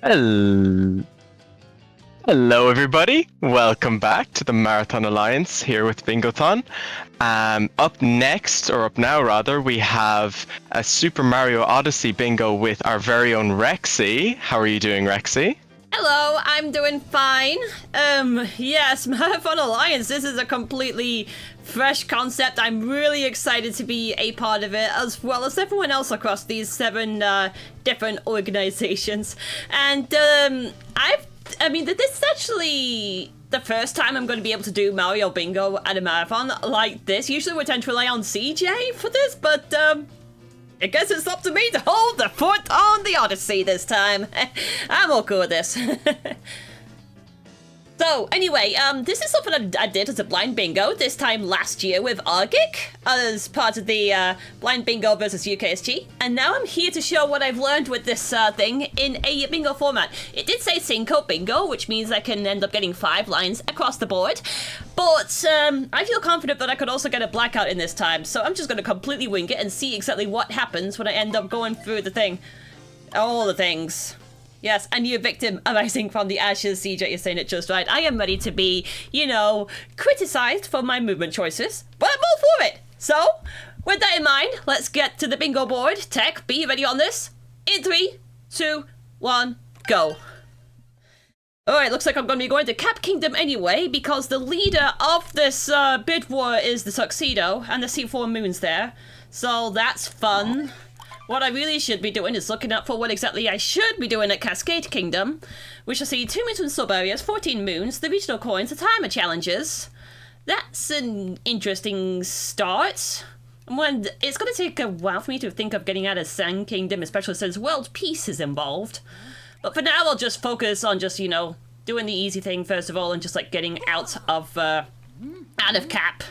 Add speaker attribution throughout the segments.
Speaker 1: Hello. Hello, everybody. Welcome back to the Marathon Alliance here with Bingothon. Up next, or up now rather, we have a Super Mario Odyssey bingo with our very own Rexy. How are you doing, Rexy?
Speaker 2: Hello, I'm doing fine. Yes, Marathon Alliance, this is a completely fresh concept. I'm really excited to be a part of it, as well as everyone else across these 7 different organizations. And, this is actually the first time I'm going to be able to do Mario Bingo at a marathon like this. Usually we tend to rely on CJ for this, but, I guess it's up to me to hold the fort on the Odyssey this time. I'm all cool with this. So, anyway, this is something I did as a blind bingo this time last year with Argic as part of the blind bingo versus UKSG. And now I'm here to show what I've learned with this thing in a bingo format. It did say Cinco bingo, which means I can end up getting 5 lines across the board. But I feel confident that I could also get a blackout in this time. So I'm just going to completely wing it and see exactly what happens when I end up going through the thing. All the things. Yes, a new victim arising from the ashes. CJ is saying it just right. I am ready to be, criticized for my movement choices, but I'm all for it. So, with that in mind, let's get to the bingo board. Tech, be ready on this. In 3, 2, 1, go. Alright, looks like I'm going to be going to Cap Kingdom anyway, because the leader of this bid war is the Tuxedo, and the C4 moons there. So that's fun. What I really should be doing is looking up for what exactly I should be doing at Cascade Kingdom. We shall see 2 moons and sub-areas, 14 moons, the regional coins, the timer challenges. That's an interesting start. And it's going to take a while for me to think of getting out of Sand Kingdom, especially since world peace is involved. But for now, I'll just focus on just, doing the easy thing first of all and just, getting out of Cap.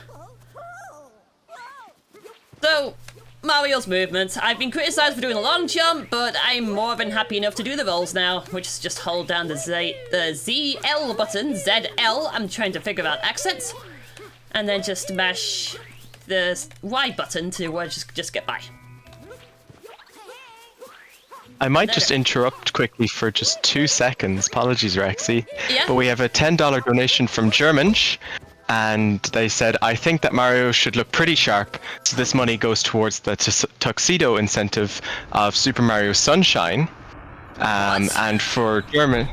Speaker 2: So, Mario's movement. I've been criticised for doing a long jump, but I'm more than happy enough to do the rolls now, which is just hold down the ZL button, ZL, I'm trying to figure out accents, and then just mash the Y button to just get by.
Speaker 1: I might just interrupt quickly for just 2 seconds. Apologies, Rexy.
Speaker 2: Yeah?
Speaker 1: But we have a $10 donation from Germansch. And they said, I think that Mario should look pretty sharp, so this money goes towards the tuxedo incentive of Super Mario Sunshine. And for German,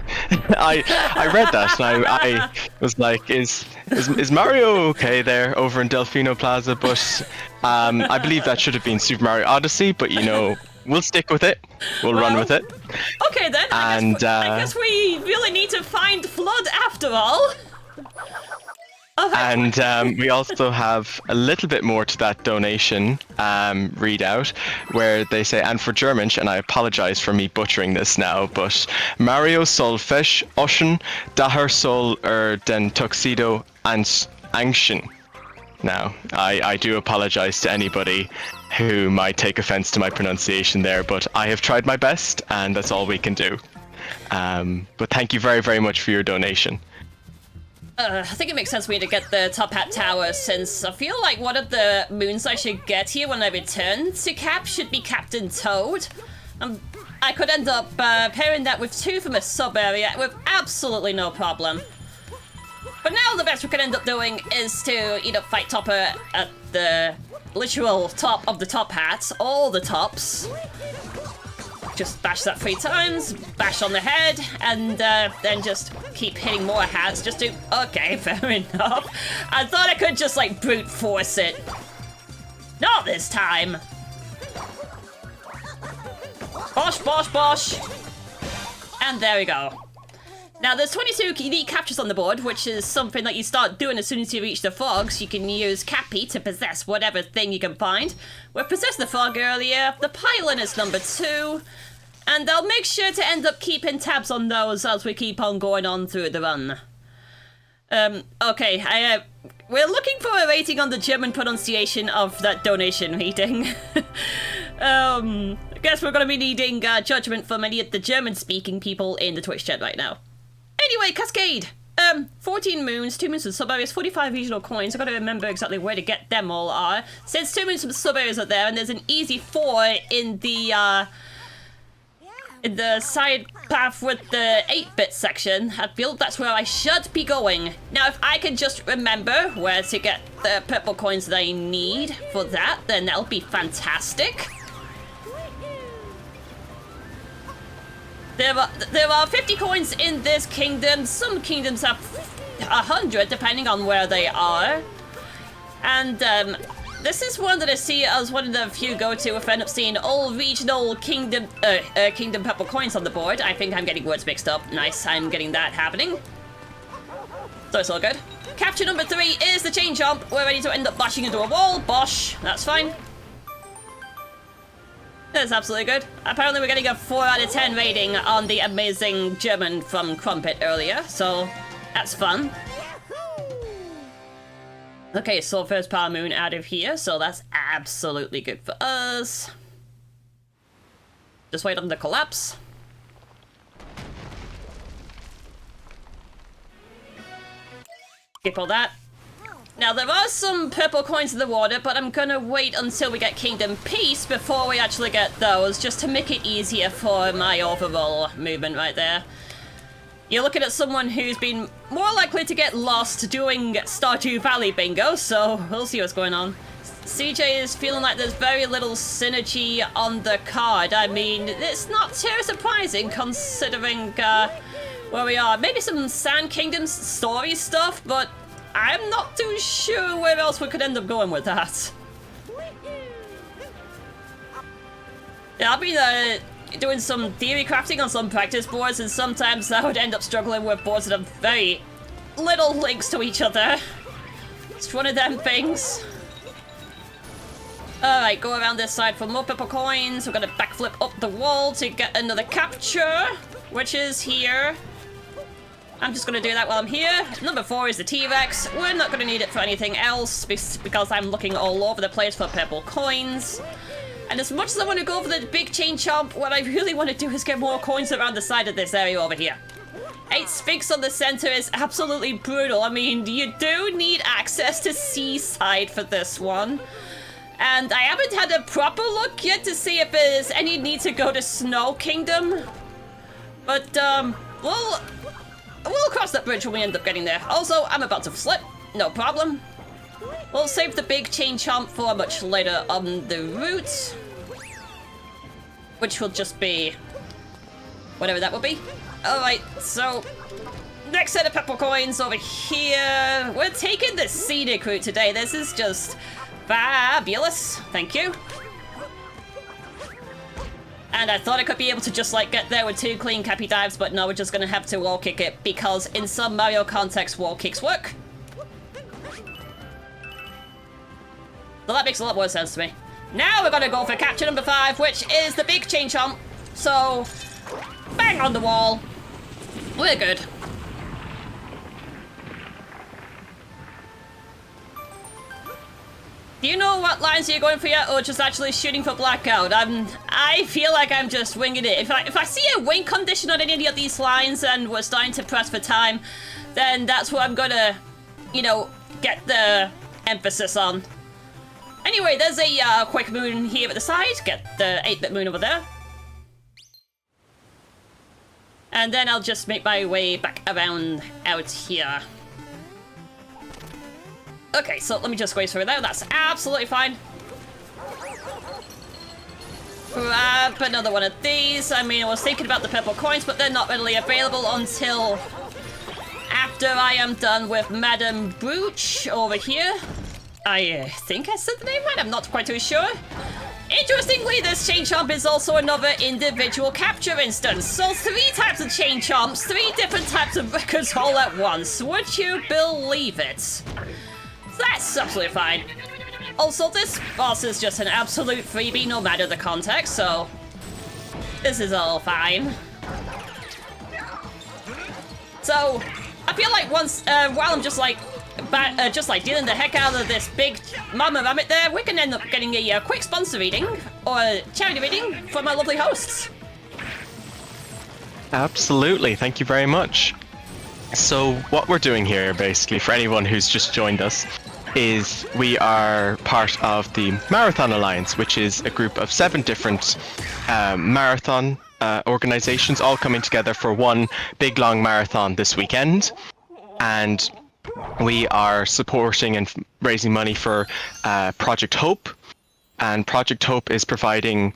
Speaker 1: I read that and I was like, is Mario okay there over in Delfino Plaza? But I believe that should have been Super Mario Odyssey, but we'll stick with it. We'll run with it.
Speaker 2: Okay then, I guess we really need to find Flood after all.
Speaker 1: And we also have a little bit more to that donation readout, where they say, and for German, and I apologize for me butchering this now, but Mario soll fesch oschen, daher soll den tuxedo angschen. Now, I do apologize to anybody who might take offense to my pronunciation there, but I have tried my best, and that's all we can do. But thank you very, very much for your donation.
Speaker 2: I think it makes sense for me to get the Top Hat Tower, since I feel like one of the moons I should get here when I return to Cap should be Captain Toad. I could end up pairing that with 2 from a sub-area with absolutely no problem. But now the best we could end up doing is to, fight Topper at the literal top of the top hats, all the tops. Just bash that 3 times, bash on the head, and then just keep hitting more hats just to... Okay, fair enough. I thought I could just, brute force it. Not this time. Bosh, bosh, bosh. And there we go. Now, there's 22 unique captures on the board, which is something that you start doing as soon as you reach the frogs. You can use Cappy to possess whatever thing you can find. We possessed the frog earlier. The pylon is number 2. And I'll make sure to end up keeping tabs on those as we keep on going on through the run. Okay, we're looking for a rating on the German pronunciation of that donation reading. I guess we're going to be needing judgment from any of the German-speaking people in the Twitch chat right now. Anyway, Cascade. 14 moons, 2 moons from sub-areas, 45 regional coins. I've got to remember exactly where to get them all are. Since 2 moons from sub-areas are there, and there's an easy 4 in the, in the side path with the 8-bit section. I feel that's where I should be going. Now, if I can just remember where to get the purple coins that I need for that, then that'll be fantastic. There are 50 coins in this kingdom. Some kingdoms have 100, depending on where they are. And this is one that I see as one of the few go-to if I end up seeing all regional kingdom purple coins on the board. I think I'm getting words mixed up. Nice, I'm getting that happening. So it's all good. Capture number 3 is the chain jump. We're ready to end up bashing into a wall. Bosh, that's fine. That's absolutely good. Apparently we're getting a 4 out of 10 rating on the amazing German from Crumpet earlier, so that's fun. Okay, so first Power Moon out of here, so that's absolutely good for us. Just wait on the collapse. Skip all that. Now, there are some purple coins in the water, but I'm gonna wait until we get Kingdom Peace before we actually get those, just to make it easier for my overall movement right there. You're looking at someone who's been more likely to get lost doing Stardew Valley bingo, so we'll see what's going on. CJ is feeling like there's very little synergy on the card. I mean, it's not too surprising considering where we are. Maybe some Sand Kingdoms story stuff, but I'm not too sure where else we could end up going with that. Yeah, I've been doing some theory crafting on some practice boards, and sometimes I would end up struggling with boards that have very little links to each other. It's one of them things. Alright, go around this side for more purple coins. We're gonna backflip up the wall to get another capture, which is here. I'm just gonna do that while I'm here. Number 4 is the T-Rex. We're not gonna need it for anything else because I'm looking all over the place for purple coins. And as much as I want to go for the big chain chomp, what I really want to do is get more coins around the side of this area over here. 8 Sphinx on the center is absolutely brutal. I mean, you do need access to Seaside for this one. And I haven't had a proper look yet to see if there's any need to go to Snow Kingdom. But, we'll cross that bridge when we end up getting there. Also, I'm about to flip. No problem. We'll save the big chain chomp for much later on the route. Which will just be whatever that will be. Alright, so next set of purple coins over here. We're taking the scenic route today. This is just fabulous. Thank you. And I thought I could be able to just like get there with 2 clean cappy dives, but no, we're just gonna have to wall kick it because in some Mario contexts wall kicks work. So that makes a lot more sense to me. Now we're gonna go for capture number 5, which is the big chain chomp. So, bang on the wall. We're good. Do you know what lines you're going for yet, or just actually shooting for blackout? I feel like I'm just winging it. If I see a wing condition on any of these lines and we're starting to press for time, then that's what I'm gonna, you know, get the emphasis on. Anyway, there's a quick moon here at the side. Get the 8-bit moon over there. And then I'll just make my way back around out here. Okay, so let me just squeeze through there. That's absolutely fine. Grab another one of these. I mean, I was thinking about the purple coins, but they're not readily available until after I am done with Madame Brooch over here. I think I said the name right. I'm not quite too sure. Interestingly, this chain chomp is also another individual capture instance. So 3 types of chain chomps, 3 different types of records all at once. Would you believe it? That's absolutely fine. Also, this boss is just an absolute freebie no matter the context, so this is all fine. So, I feel like once, while I'm just like dealing the heck out of this big mama rabbit there, we can end up getting a quick sponsor reading, or charity reading, from our lovely hosts.
Speaker 1: Absolutely, thank you very much. So what we're doing here, basically, for anyone who's just joined us, is we are part of the Marathon Alliance, which is a group of 7 different marathon organizations all coming together for one big long marathon this weekend. And we are supporting and raising money for Project Hope. And Project Hope is providing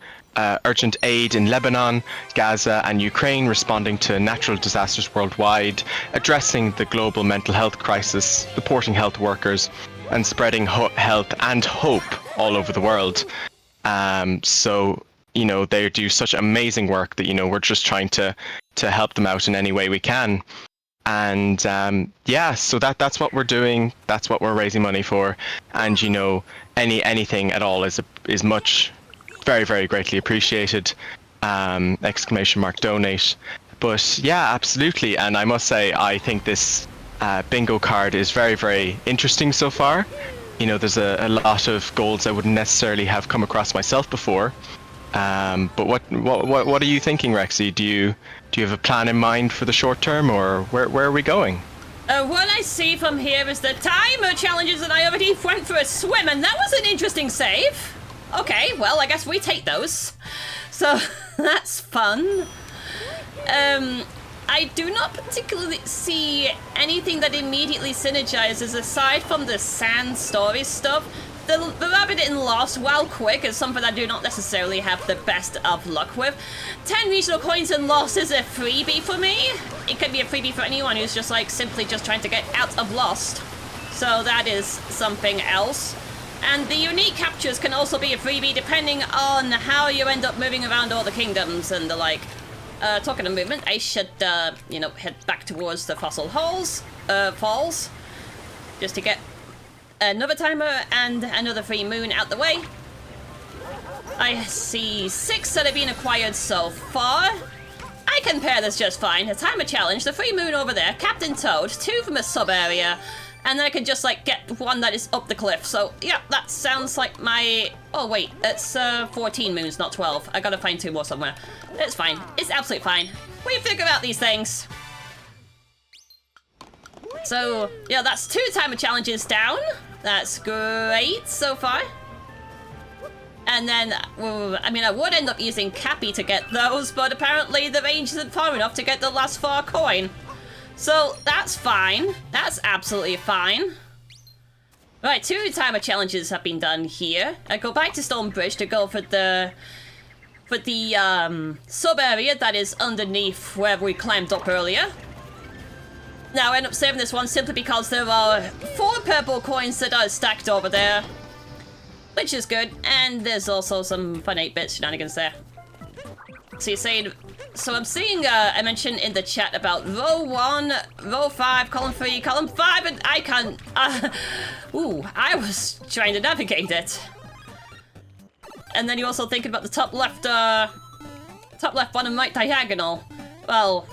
Speaker 1: urgent aid in Lebanon, Gaza, and Ukraine, responding to natural disasters worldwide, addressing the global mental health crisis, supporting health workers, and spreading health and hope all over the world. So, you know, they do such amazing work that, you know, we're just trying to help them out in any way we can. And yeah, so that's what we're doing. That's what we're raising money for. And, you know, anything at all is much, very, very greatly appreciated. ! Donate. But yeah, absolutely. And I must say, I think this bingo card is very, very interesting so far. You know, there's a lot of goals I wouldn't necessarily have come across myself before. But what are you thinking, Rexy? Do you have a plan in mind for the short term, or where are we going?
Speaker 2: What I see from here is the timer challenges, and I already went for a swim, and that was an interesting save. Okay, well, I guess we take those. So, that's fun. I do not particularly see anything that immediately synergizes aside from the sand story stuff. The rabbit in Lost, while quick, is something I do not necessarily have the best of luck with. 10 regional coins in Lost is a freebie for me. It can be a freebie for anyone who's just like simply just trying to get out of Lost. So that is something else. And the unique captures can also be a freebie depending on how you end up moving around all the kingdoms and the like. Talking of movement, I should, you know, head back towards the fossil falls, just to get another timer and another free moon out the way. I see 6 that have been acquired so far. I can pair this just fine. A timer challenge, the free moon over there, Captain Toad, 2 from a sub area, and then I can just like get one that is up the cliff. So yeah, that sounds like my... Oh wait, it's 14 moons, not 12. I gotta find 2 more somewhere. It's fine. It's absolutely fine. We figure out these things. So yeah, that's 2 timer challenges down. That's great so far. And then, well, I mean, I would end up using Cappy to get those, but apparently the range isn't far enough to get the last 4 coin. So that's fine. That's absolutely fine. Right, 2 timer challenges have been done here. I go back to Stonebridge to go for the sub area that is underneath where we climbed up earlier. Now I end up saving this one simply because there are 4 purple coins that are stacked over there, which is good. And there's also some fun 8-bit shenanigans there. So you're saying, so I'm seeing I mentioned in the chat about row 1, row 5, column 3, column 5, and I can't. Ooh, I was trying to navigate it. And then you also thinking about the top left bottom right diagonal. Well,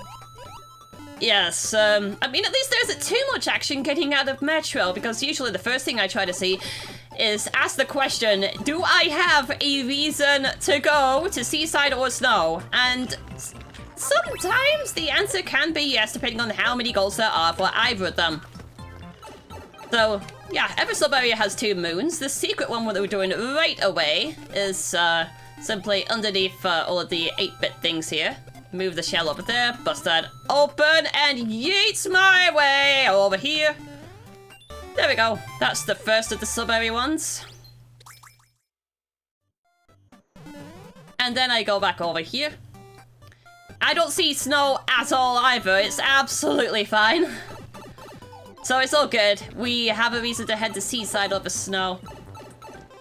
Speaker 2: yes. I mean, at least there isn't too much action getting out of Metro, because usually the first thing I try to see is ask the question, do I have a reason to go to Seaside or Snow? And sometimes the answer can be yes, depending on how many goals there are for either of them. So, yeah, every sub-area has 2 moons. The secret one that we're doing right away is simply underneath all of the 8-bit things here. Move the shell over there, bust that open, and yeets my way over here. There we go. That's the first of the sub-area ones. And then I go back over here. I don't see snow at all either. It's absolutely fine. So it's all good. We have a reason to head to Seaside over snow.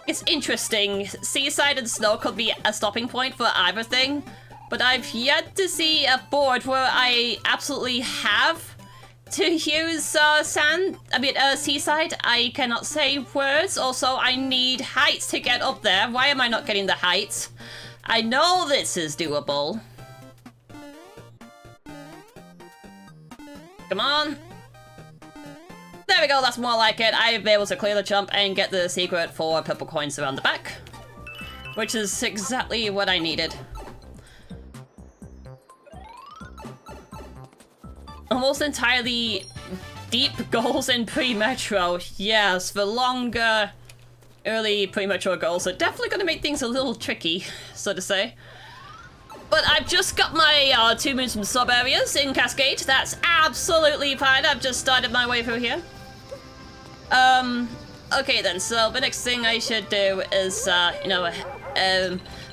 Speaker 2: It's interesting. Seaside and snow could be a stopping point for either thing. But I've yet to see a board where I absolutely have to use Seaside. I cannot say words. Also, I need heights to get up there. Why am I not getting the heights? I know this is doable. Come on. There we go, that's more like it. I've been able to clear the jump and get the secret for purple coins around the back. Which is exactly what I needed. Almost entirely deep goals in pre-metro. Yes, the longer early pre-metro goals are definitely going to make things a little tricky, so to say. But I've just got my 2 moons from sub-areas in Cascade. That's absolutely fine. I've just started my way through here. Okay then, so the next thing I should do is,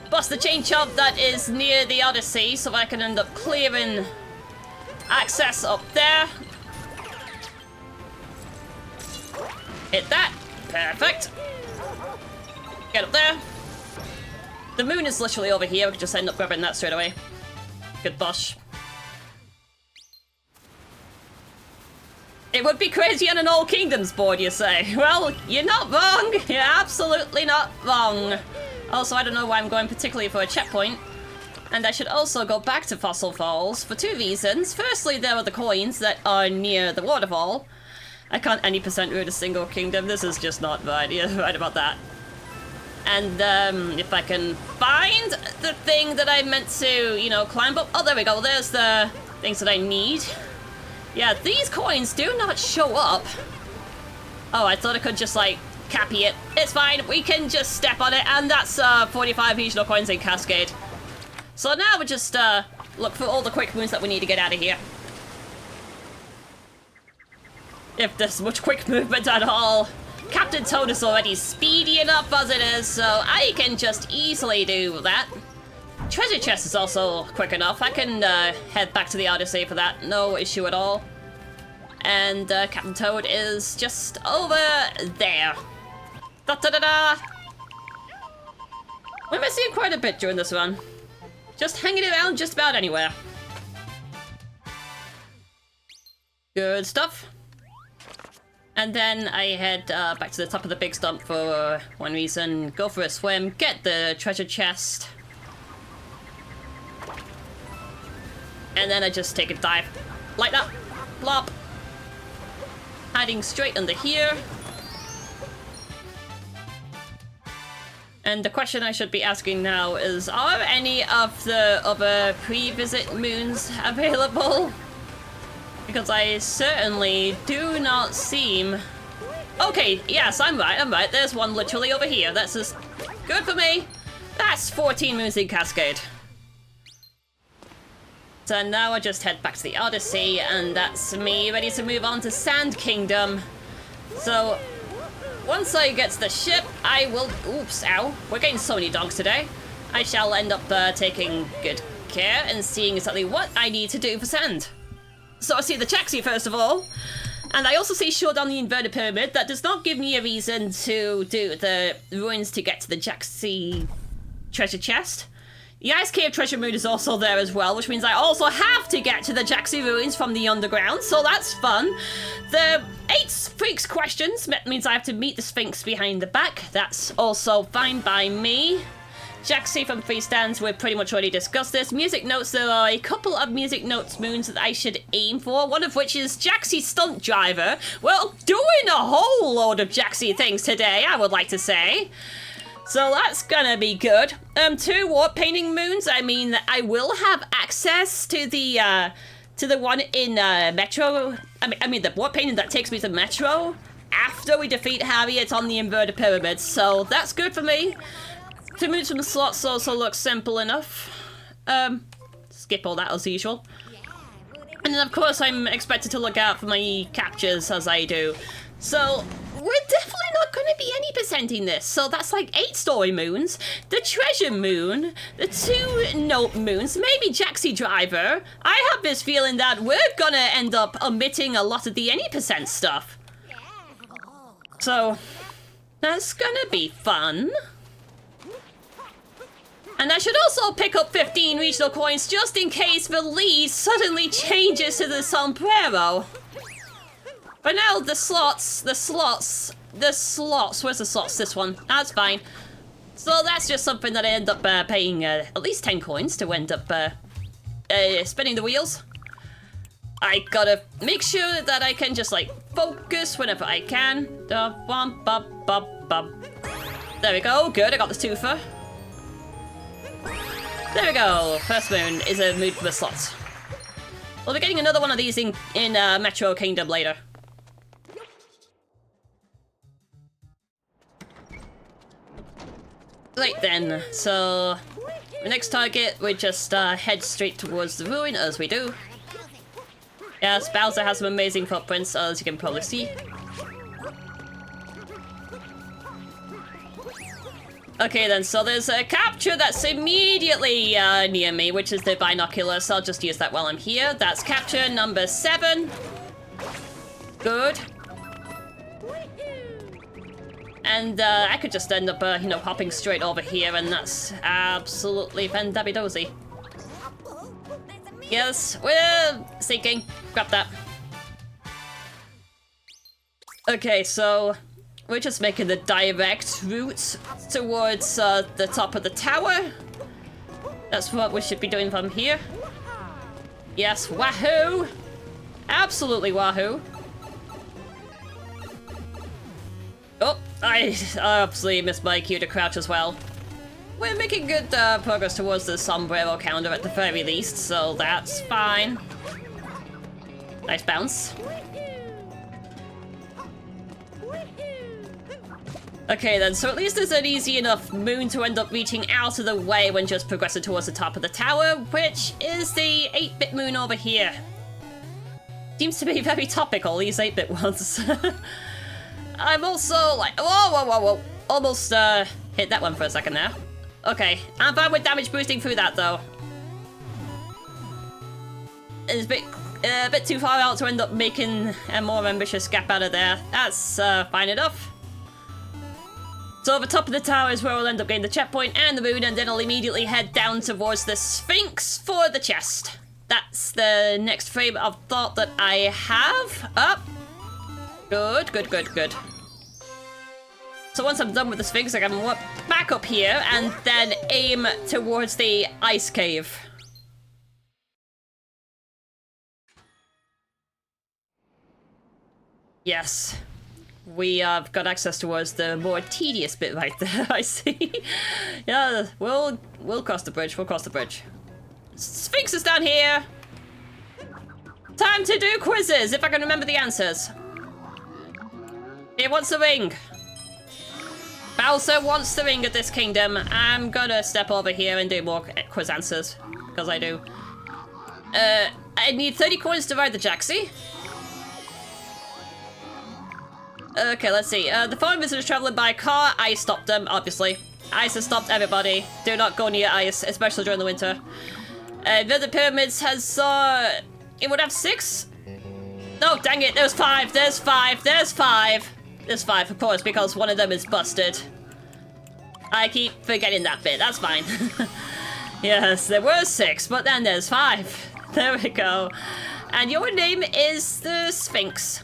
Speaker 2: bust the chain chomp that is near the Odyssey so I can end up clearing access up there. Hit that. Perfect. Get up there. The moon is literally over here. We can just end up grabbing that straight away. Good bosh. It would be crazy on an All Kingdoms board, you say? Well, you're not wrong. You're absolutely not wrong. Also, I don't know why I'm going particularly for a checkpoint. And I should also go back to Fossil Falls for 2 reasons. Firstly, there are the coins that are near the waterfall. I can't any percent root a single kingdom. This is just not right. You're right about that. And if I can find the thing that I meant to, climb up. Oh, there we go. There's the things that I need. Yeah, these coins do not show up. Oh, I thought I could just, cappy it. It's fine. We can just step on it. And that's 45 regional coins in Cascade. So now we just look for all the quick moves that we need to get out of here. If there's much quick movement at all. Captain Toad is already speedy enough as it is, so I can just easily do that. Treasure chest is also quick enough. I can head back to the Odyssey for that. No issue at all. And Captain Toad is just over there. Da-da-da-da! We're missing quite a bit during this run. Just hanging around just about anywhere. Good stuff. And then I head back to the top of the big stump for one reason. Go for a swim, get the treasure chest. And then I just take a dive. Like that. Plop. Hiding straight under here. And the question I should be asking now is, are any of the other pre-visit moons available? Because I certainly do not seem... Okay, yes, I'm right. There's one literally over here. That's just good for me. That's 14 moons in Cascade. So now I just head back to the Odyssey, and that's me ready to move on to Sand Kingdom. So once I get to the ship, I will... Oops, ow. We're getting so many dogs today. I shall end up taking good care and seeing exactly what I need to do for Sand. So I see the Jaxi first of all, and I also see Showdown the Inverted Pyramid. That does not give me a reason to do the ruins to get to the Jaxi treasure chest. The Ice Cave Treasure Moon is also there as well, which means I also have to get to the Jaxi ruins from the underground, so that's fun. The 8 Sphinx questions means I have to meet the Sphinx behind the back. That's also fine by me. Jaxi from Free Stands, we've pretty much already discussed this. Music notes, there are a couple of music notes moons that I should aim for, one of which is Jaxi Stunt Driver. Well, doing a whole load of Jaxi things today, I would like to say. So that's gonna be good. 2 warp painting moons, I mean, I will have access to the one in Metro. I mean the warp painting that takes me to Metro after we defeat Harriet on the Inverted Pyramid, so that's good for me. 2 moons from the slots also looks simple enough. Skip all that as usual. And then of course I'm expected to look out for my captures as I do. So we're definitely not going to be any percenting this. So that's like 8 story moons, the treasure moon, the 2 note moons, maybe Jaxi Driver. I have this feeling that we're going to end up omitting a lot of the any percent stuff. So that's going to be fun. And I should also pick up 15 regional coins just in case the lead suddenly changes to the sombrero. But now the slots, where's the slots? This one, that's fine. So that's just something that I end up paying at least 10 coins to end up spinning the wheels. I gotta make sure that I can just focus whenever I can. There we go, good, I got the twofer. There we go, first moon is a moon for the slots. We'll be getting another one of these in Metro Kingdom later. Right then, so the next target, we just head straight towards the ruin, as we do. Yes, Bowser has some amazing footprints, as you can probably see. Okay then, so there's a capture that's immediately near me, which is the binocular, so I'll just use that while I'm here. That's capture number 7. Good. And I could just end up, you know, hopping straight over here, and that's absolutely fandabidozy. Yes, we're sinking. Grab that. Okay, so we're just making the direct route towards the top of the tower. That's what we should be doing from here. Yes, wahoo! Absolutely wahoo! Oh, I obviously missed my cue to crouch as well. We're making good progress towards the sombrero counter at the very least, so that's fine. Nice bounce. Okay then, so at least there's an easy enough moon to end up reaching out of the way when just progressing towards the top of the tower, which is the 8-bit moon over here. Seems to be very topical, these 8-bit ones. I'm also like, whoa. Almost hit that one for a second there. Okay, I'm fine with damage boosting through that though. It's a bit too far out to end up making a more ambitious gap out of there. That's fine enough. So the top of the tower is where we'll end up getting the checkpoint and the moon, and then I'll immediately head down towards the Sphinx for the chest. That's the next frame of thought that I have. Up. Good. So once I'm done with the Sphinx, I can walk back up here and then aim towards the ice cave. Yes. We have got access towards the more tedious bit right there, I see. Yeah, we'll cross the bridge, Sphinx is down here! Time to do quizzes, if I can remember the answers. It wants the ring. Bowser wants the ring of this kingdom. I'm gonna step over here and do more quiz answers, because I do. I need 30 coins to ride the Jaxi. Okay, let's see. The foreign visitors traveling by car, ice stopped them, obviously. Ice has stopped everybody. Do not go near ice, especially during the winter. The pyramids has, it would have 6? No, dang it, there's 5, there's 5, of course, because one of them is busted. I keep forgetting that bit, that's fine. Yes, there were 6, but then there's 5. There we go. And your name is the Sphinx.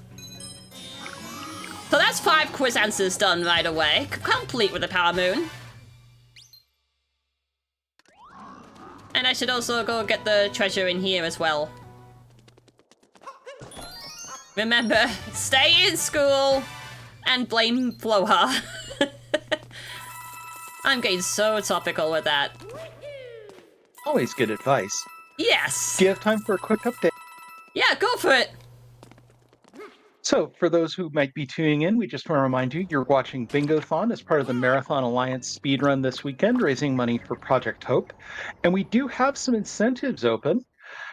Speaker 2: So that's 5 quiz answers done right away, complete with the Power Moon. And I should also go get the treasure in here as well. Remember, stay in school and blame Floha. I'm getting so topical with that.
Speaker 3: Always good advice.
Speaker 2: Yes!
Speaker 3: Do you have time for a quick update?
Speaker 2: Yeah, go for it!
Speaker 3: So, for those who might be tuning in, we just want to remind you, you're watching Bingo-thon as part of the Marathon Alliance speedrun this weekend, raising money for Project Hope. And we do have some incentives open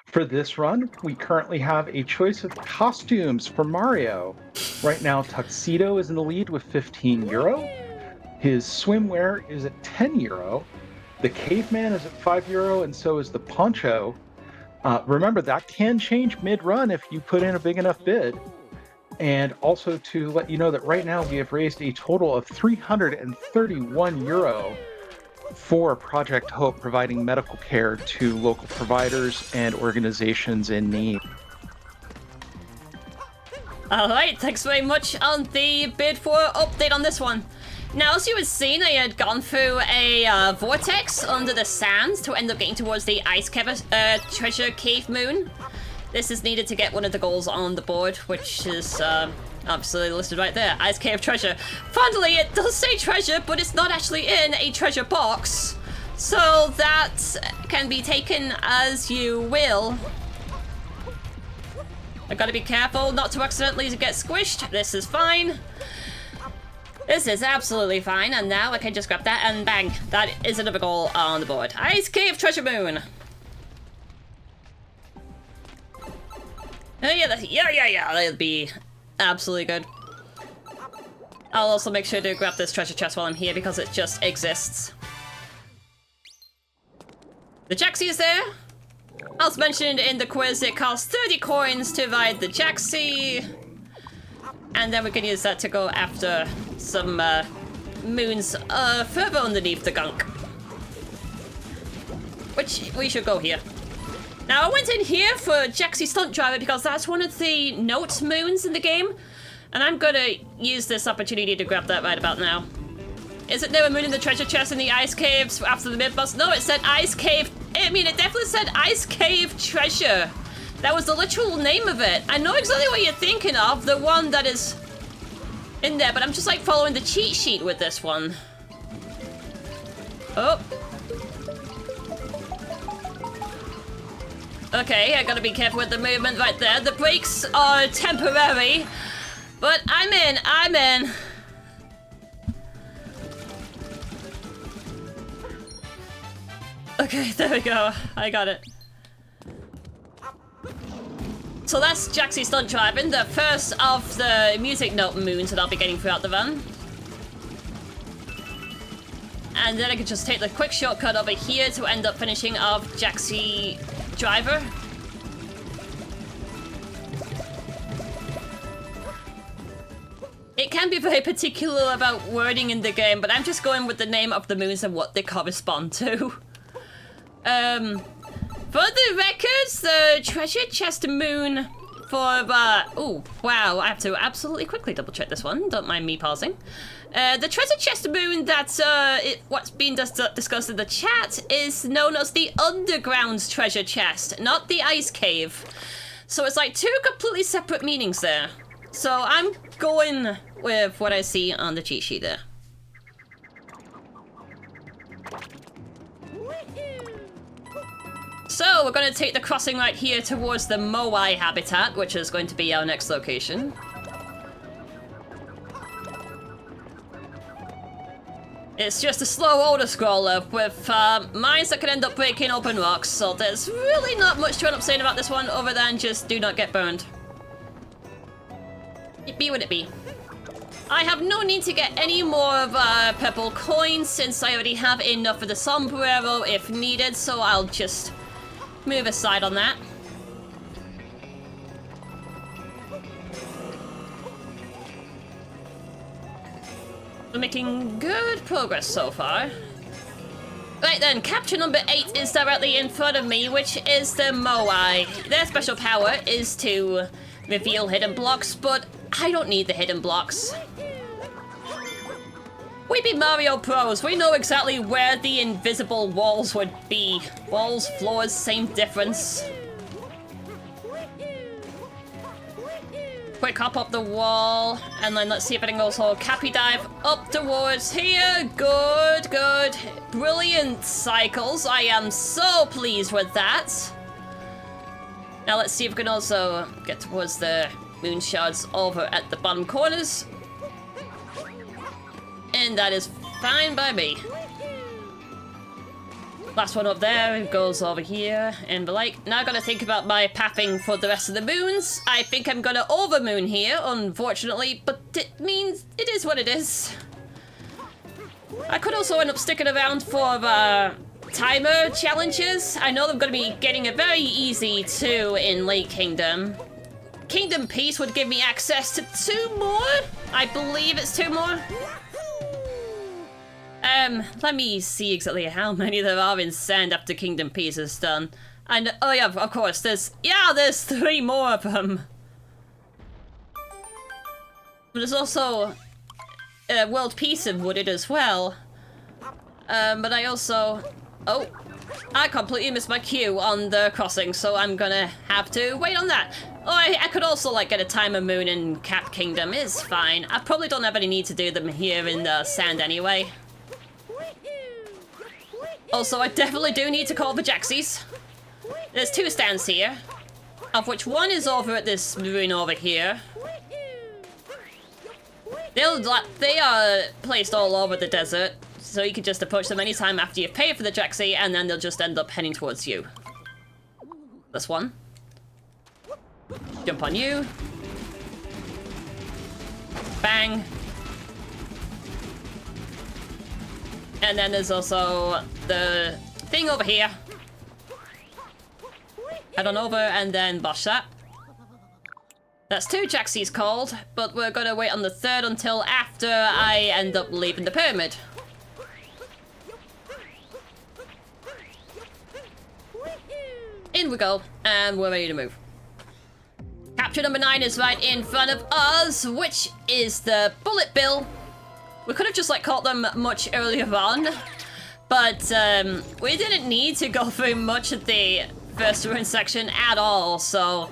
Speaker 3: for this run. We currently have a choice of costumes for Mario. Right now, Tuxedo is in the lead with €15. His swimwear is at €10. The Caveman is at €5, and so is the Poncho. Remember, that can change mid-run if you put in a big enough bid. And also to let you know that right now we have raised a total of €331 for Project Hope, providing medical care to local providers and organizations in need.
Speaker 2: Alright, thanks very much on the bid for update on this one. Now, as you had seen, I had gone through a vortex under the sands to end up getting towards the ice treasure cave moon. This is needed to get one of the goals on the board, which is obviously listed right there. Ice Cave Treasure. Funnily, it does say treasure, but it's not actually in a treasure box. So that can be taken as you will. I gotta be careful not to accidentally get squished. This is fine. This is absolutely fine, and now I can just grab that and bang. That is another goal on the board. Ice Cave Treasure Moon. Oh yeah, yeah, that'll be absolutely good. I'll also make sure to grab this treasure chest while I'm here because it just exists. The Jaxie is there. As mentioned in the quiz, it costs 30 coins to ride the Jaxie. And then we can use that to go after some moons further underneath the gunk. Which we should go here. Now, I went in here for Jaxie Stunt Driver because that's one of the note moons in the game. And I'm gonna use this opportunity to grab that right about now. Is it there a moon in the treasure chest in the ice caves after the mid-boss? No, it said ice cave. I mean, it definitely said ice cave treasure. That was the literal name of it. I know exactly what you're thinking of, the one that is in there, but I'm just like following the cheat sheet with this one. Oh. Okay, I gotta be careful with the movement right there. The brakes are temporary, but I'm in. Okay, there we go. I got it. So that's Jaxie Stunt Driving, the first of the music note moons that I'll be getting throughout the run. And then I can just take the quick shortcut over here to end up finishing off Jaxie Driver. It can be very particular about wording in the game, but I'm just going with the name of the moons and what they correspond to. For the records, the treasure chest moon for, oh, wow, I have to absolutely quickly double check this one, don't mind me pausing. The treasure chest moon that, what's being discussed in the chat is known as the underground treasure chest, not the ice cave. So it's like two completely separate meanings there. So I'm going with what I see on the cheat sheet there. So we're going to take the crossing right here towards the Moai habitat, which is going to be our next location. It's just a slow auto-scroller with mines that can end up breaking open rocks, so there's really not much to end up saying about this one other than just do not get burned. It be what it be. I have no need to get any more of purple coins since I already have enough for the sombrero if needed, so I'll just move aside on that. We're making good progress so far. Right then, capture number 8 is directly in front of me, which is the Moai. Their special power is to reveal hidden blocks, but I don't need the hidden blocks. We be Mario pros. We know exactly where the invisible walls would be. Walls, floors, same difference. Quick hop up the wall, and then let's see if I can also cappy dive up towards here. Good, good. Brilliant cycles. I am so pleased with that. Now let's see if we can also get towards the moon shards over at the bottom corners. And that is fine by me. Last one up there goes over here and the like. Now I gotta think about my pathing for the rest of the moons. I think I'm gonna overmoon here, unfortunately, but it means it is what it is. I could also end up sticking around for timer challenges. I know I'm gonna be getting it very easy too in Lake Kingdom. Kingdom Peace would give me access to 2 more. I believe it's 2 more. Let me see exactly how many there are in Sand after Kingdom Peace is done. And, oh yeah, of course, there's 3 more of them. There's also World Peace in Wooded as well. But I also, oh, I completely missed my cue on the crossing, so I'm gonna have to wait on that. Oh, I could also, like, get a timer moon in Cap Kingdom, it's fine. I probably don't have any need to do them here in the Sand anyway. Also, I definitely do need to call the Jaxies. There's 2 stands here, of which one is over at this ruin over here. They are placed all over the desert, so you can just approach them anytime after you've paid for the Rexy, and then they'll just end up heading towards you. This one. Jump on you. Bang. And then there's also the thing over here. Head on over and then bosh that. That's 2 Rexys called, but we're gonna wait on the 3rd until after I end up leaving the pyramid. In we go, and we're ready to move. Capture number 9 is right in front of us, which is the bullet bill. We could have just like caught them much earlier on, but we didn't need to go through much of the first ruin section at all, so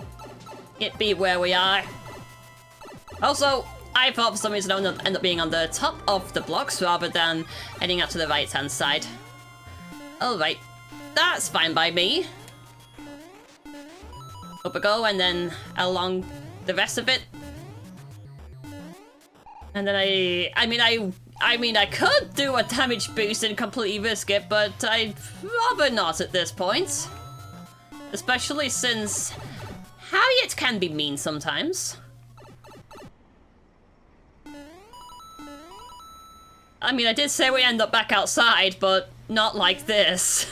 Speaker 2: it be where we are. Also, I thought for some reason I would end up being on the top of the blocks rather than heading out to the right hand side. Alright, that's fine by me. Up we go, and then along the rest of it. And then I mean I could do a damage boost and completely risk it, but I'd rather not at this point. Especially since Harriet can be mean sometimes. I mean, I did say we end up back outside, but not like this.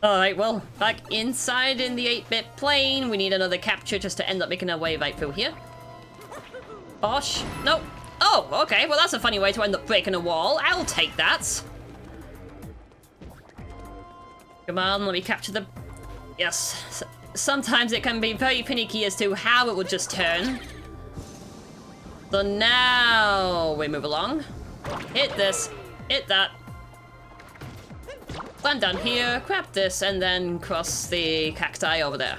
Speaker 2: Alright, well, back inside in the 8-bit plane. We need another capture just to end up making our way right through here. Bosh. No. Oh, okay. Well, that's a funny way to end up breaking a wall. I'll take that. Come on, let me capture the... Yes. Sometimes it can be very finicky as to how it would just turn. So now we move along. Hit this. Hit that. Land down here, grab this, and then cross the cacti over there.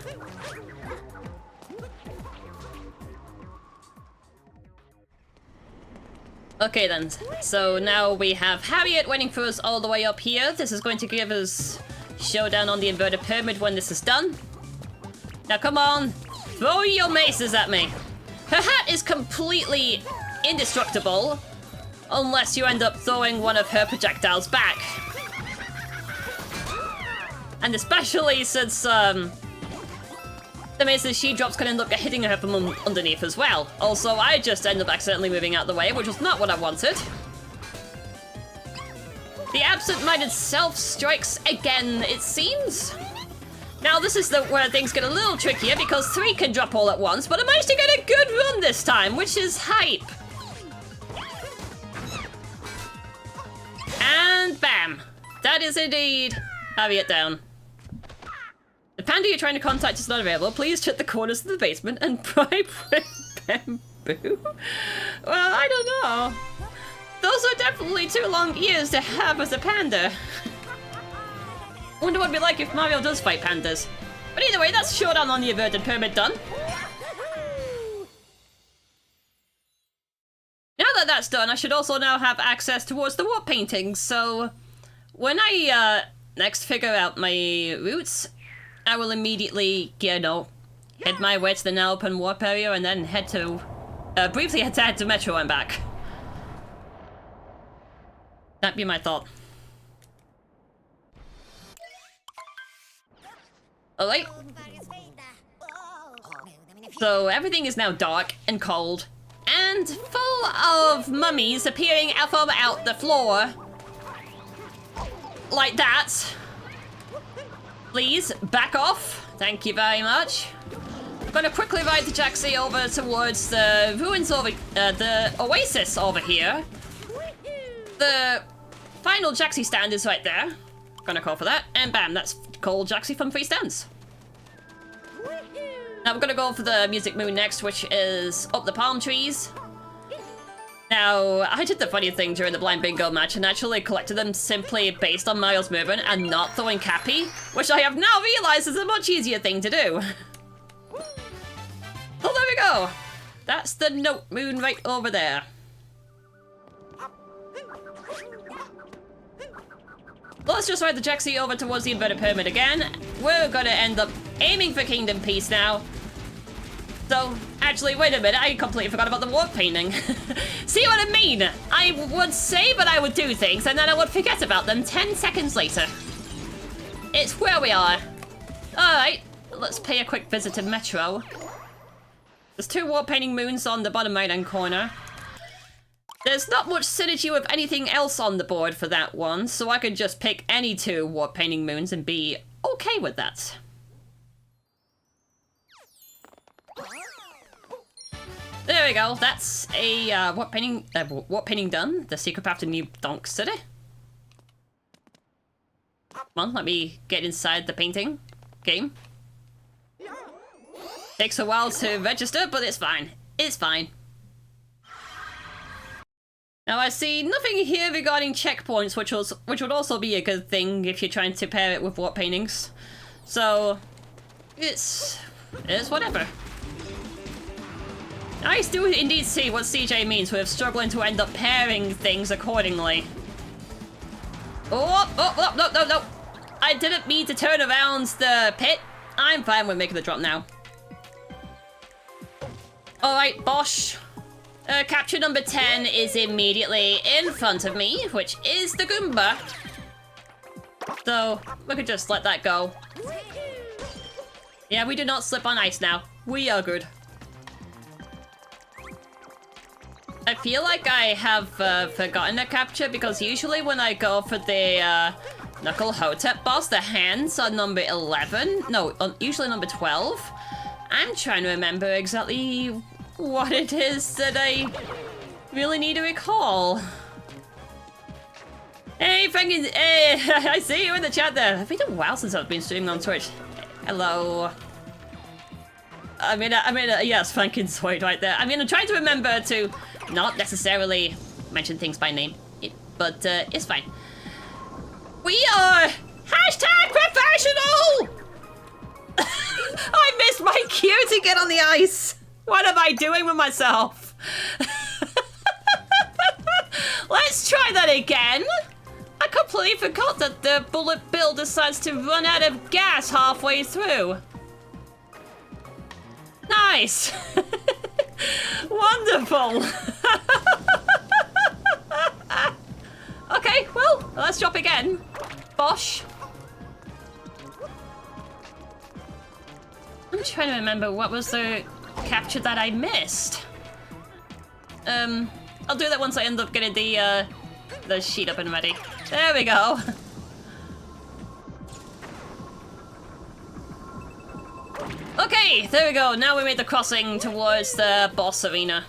Speaker 2: Okay then, so now we have Harriet waiting for us all the way up here. This is going to give us showdown on the inverted pyramid when this is done. Now come on, throw your maces at me. Her hat is completely indestructible unless you end up throwing one of her projectiles back. And especially since the maces she drops can end up hitting her from underneath as well. Also, I just end up accidentally moving out the way, which was not what I wanted. The absent-minded self strikes again, it seems. Now, this is where things get a little trickier because 3 can drop all at once, but I managed to get a good run this time, which is hype. And bam. That is indeed Harriet down. The panda you're trying to contact is not available. Please check the corners of the basement and bribe with bamboo. Well, I don't know. Those are definitely 2 long ears to have as a panda. Wonder what it'd be like if Mario does fight pandas. But either way, that's showdown on the inverted pyramid done. Now that that's done, I should also now have access towards the warp paintings. So when I next figure out my routes, I will immediately, you know, head my way to the now open warp area and then head to, briefly head to Metro and back. That'd be my thought. Alright. So everything is now dark and cold and full of mummies appearing from out the floor. Like that. Please, back off. Thank you very much. I'm gonna quickly ride the Rexy over towards the ruins over, the oasis over here. The final Rexy stand is right there. Gonna call for that, and bam, that's called Rexy from 3 stands. Now we're gonna go for the music moon next, which is up the palm trees. Now, I did the funny thing during the blind bingo match and actually collected them simply based on Mario's movement and not throwing Cappy, which I have now realized is a much easier thing to do. Oh, there we go. That's the note moon right over there. Let's just ride the Rexy over towards the inverted pyramid again. We're gonna end up aiming for Kingdom Peace now. So, actually, wait a minute, I completely forgot about the warp painting. See what I mean? I would say that I would do things, and then I would forget about them 10 seconds later. It's where we are. Alright, let's pay a quick visit to Metro. There's 2 warp painting moons on the bottom right-hand corner. There's not much synergy with anything else on the board for that one, so I could just pick any 2 warp painting moons and be okay with that. There we go, that's a warp painting done. The secret path to New Donk City. Come on, let me get inside the painting game. Takes a while to register, but it's fine. It's fine. Now I see nothing here regarding checkpoints, which would also be a good thing if you're trying to pair it with warp paintings. So it's whatever. I do indeed see what CJ means with struggling to end up pairing things accordingly. Oh, no. I didn't mean to turn around the pit. I'm fine with making the drop now. Alright, Bosch. Capture number 10 is immediately in front of me, which is the Goomba. So, we could just let that go. Yeah, we do not slip on ice now. We are good. I feel like I have forgotten a capture because usually when I go for the Knuckle Hotep boss, the hands are number 11. No, usually number 12. I'm trying to remember exactly what it is that I really need to recall. Hey, Franken, hey, I see you in the chat there. It's been a while since I've been streaming on Twitch. Hello. I mean, yes, Frankenzoid right there. I mean, I'm trying to remember to not necessarily mention things by name, but it's fine. We are #professional! I missed my cue to get on the ice. What am I doing with myself? Let's try that again. I completely forgot that the bullet bill decides to run out of gas halfway through. Nice. Wonderful. Okay, well, let's drop again. Bosh. I'm trying to remember what was the capture that I missed. I'll do that once I end up getting the sheet up and ready. There we go. Okay, there we go. Now we made the crossing towards the boss arena.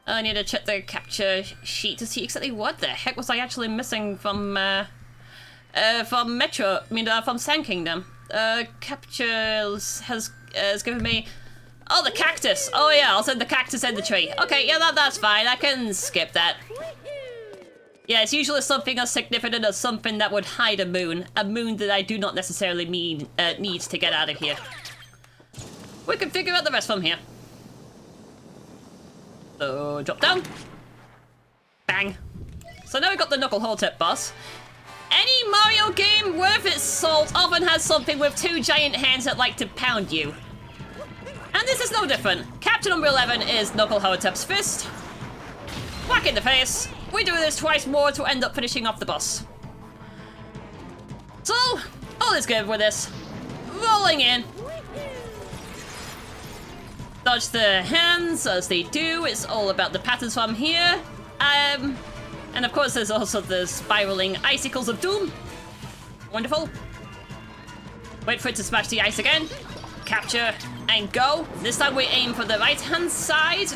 Speaker 2: I need to check the capture sheet to see exactly what the heck was I actually missing from Metro. I mean, from Sand Kingdom. Captures has given me. Oh, the cactus. Oh yeah, I'll send the cactus and the tree. Okay, yeah, that's fine. I can skip that. Yeah, it's usually something as significant as something that would hide a moon that I do not necessarily need to get out of here. We can figure out the rest from here. So, drop down. Bang. So now we got the Knuckle Hotep boss. Any Mario game worth its salt often has something with 2 giant hands that like to pound you. And this is no different. Capture number 11 is Knuckle Hotep's fist. Whack in the face. We do this twice more to end up finishing off the boss. So, all is good with this. Rolling in. Dodge the hands as they do. It's all about the patterns from here. And of course there's also the spiraling icicles of doom. Wonderful. Wait for it to smash the ice again. Capture and go. This time we aim for the right hand side.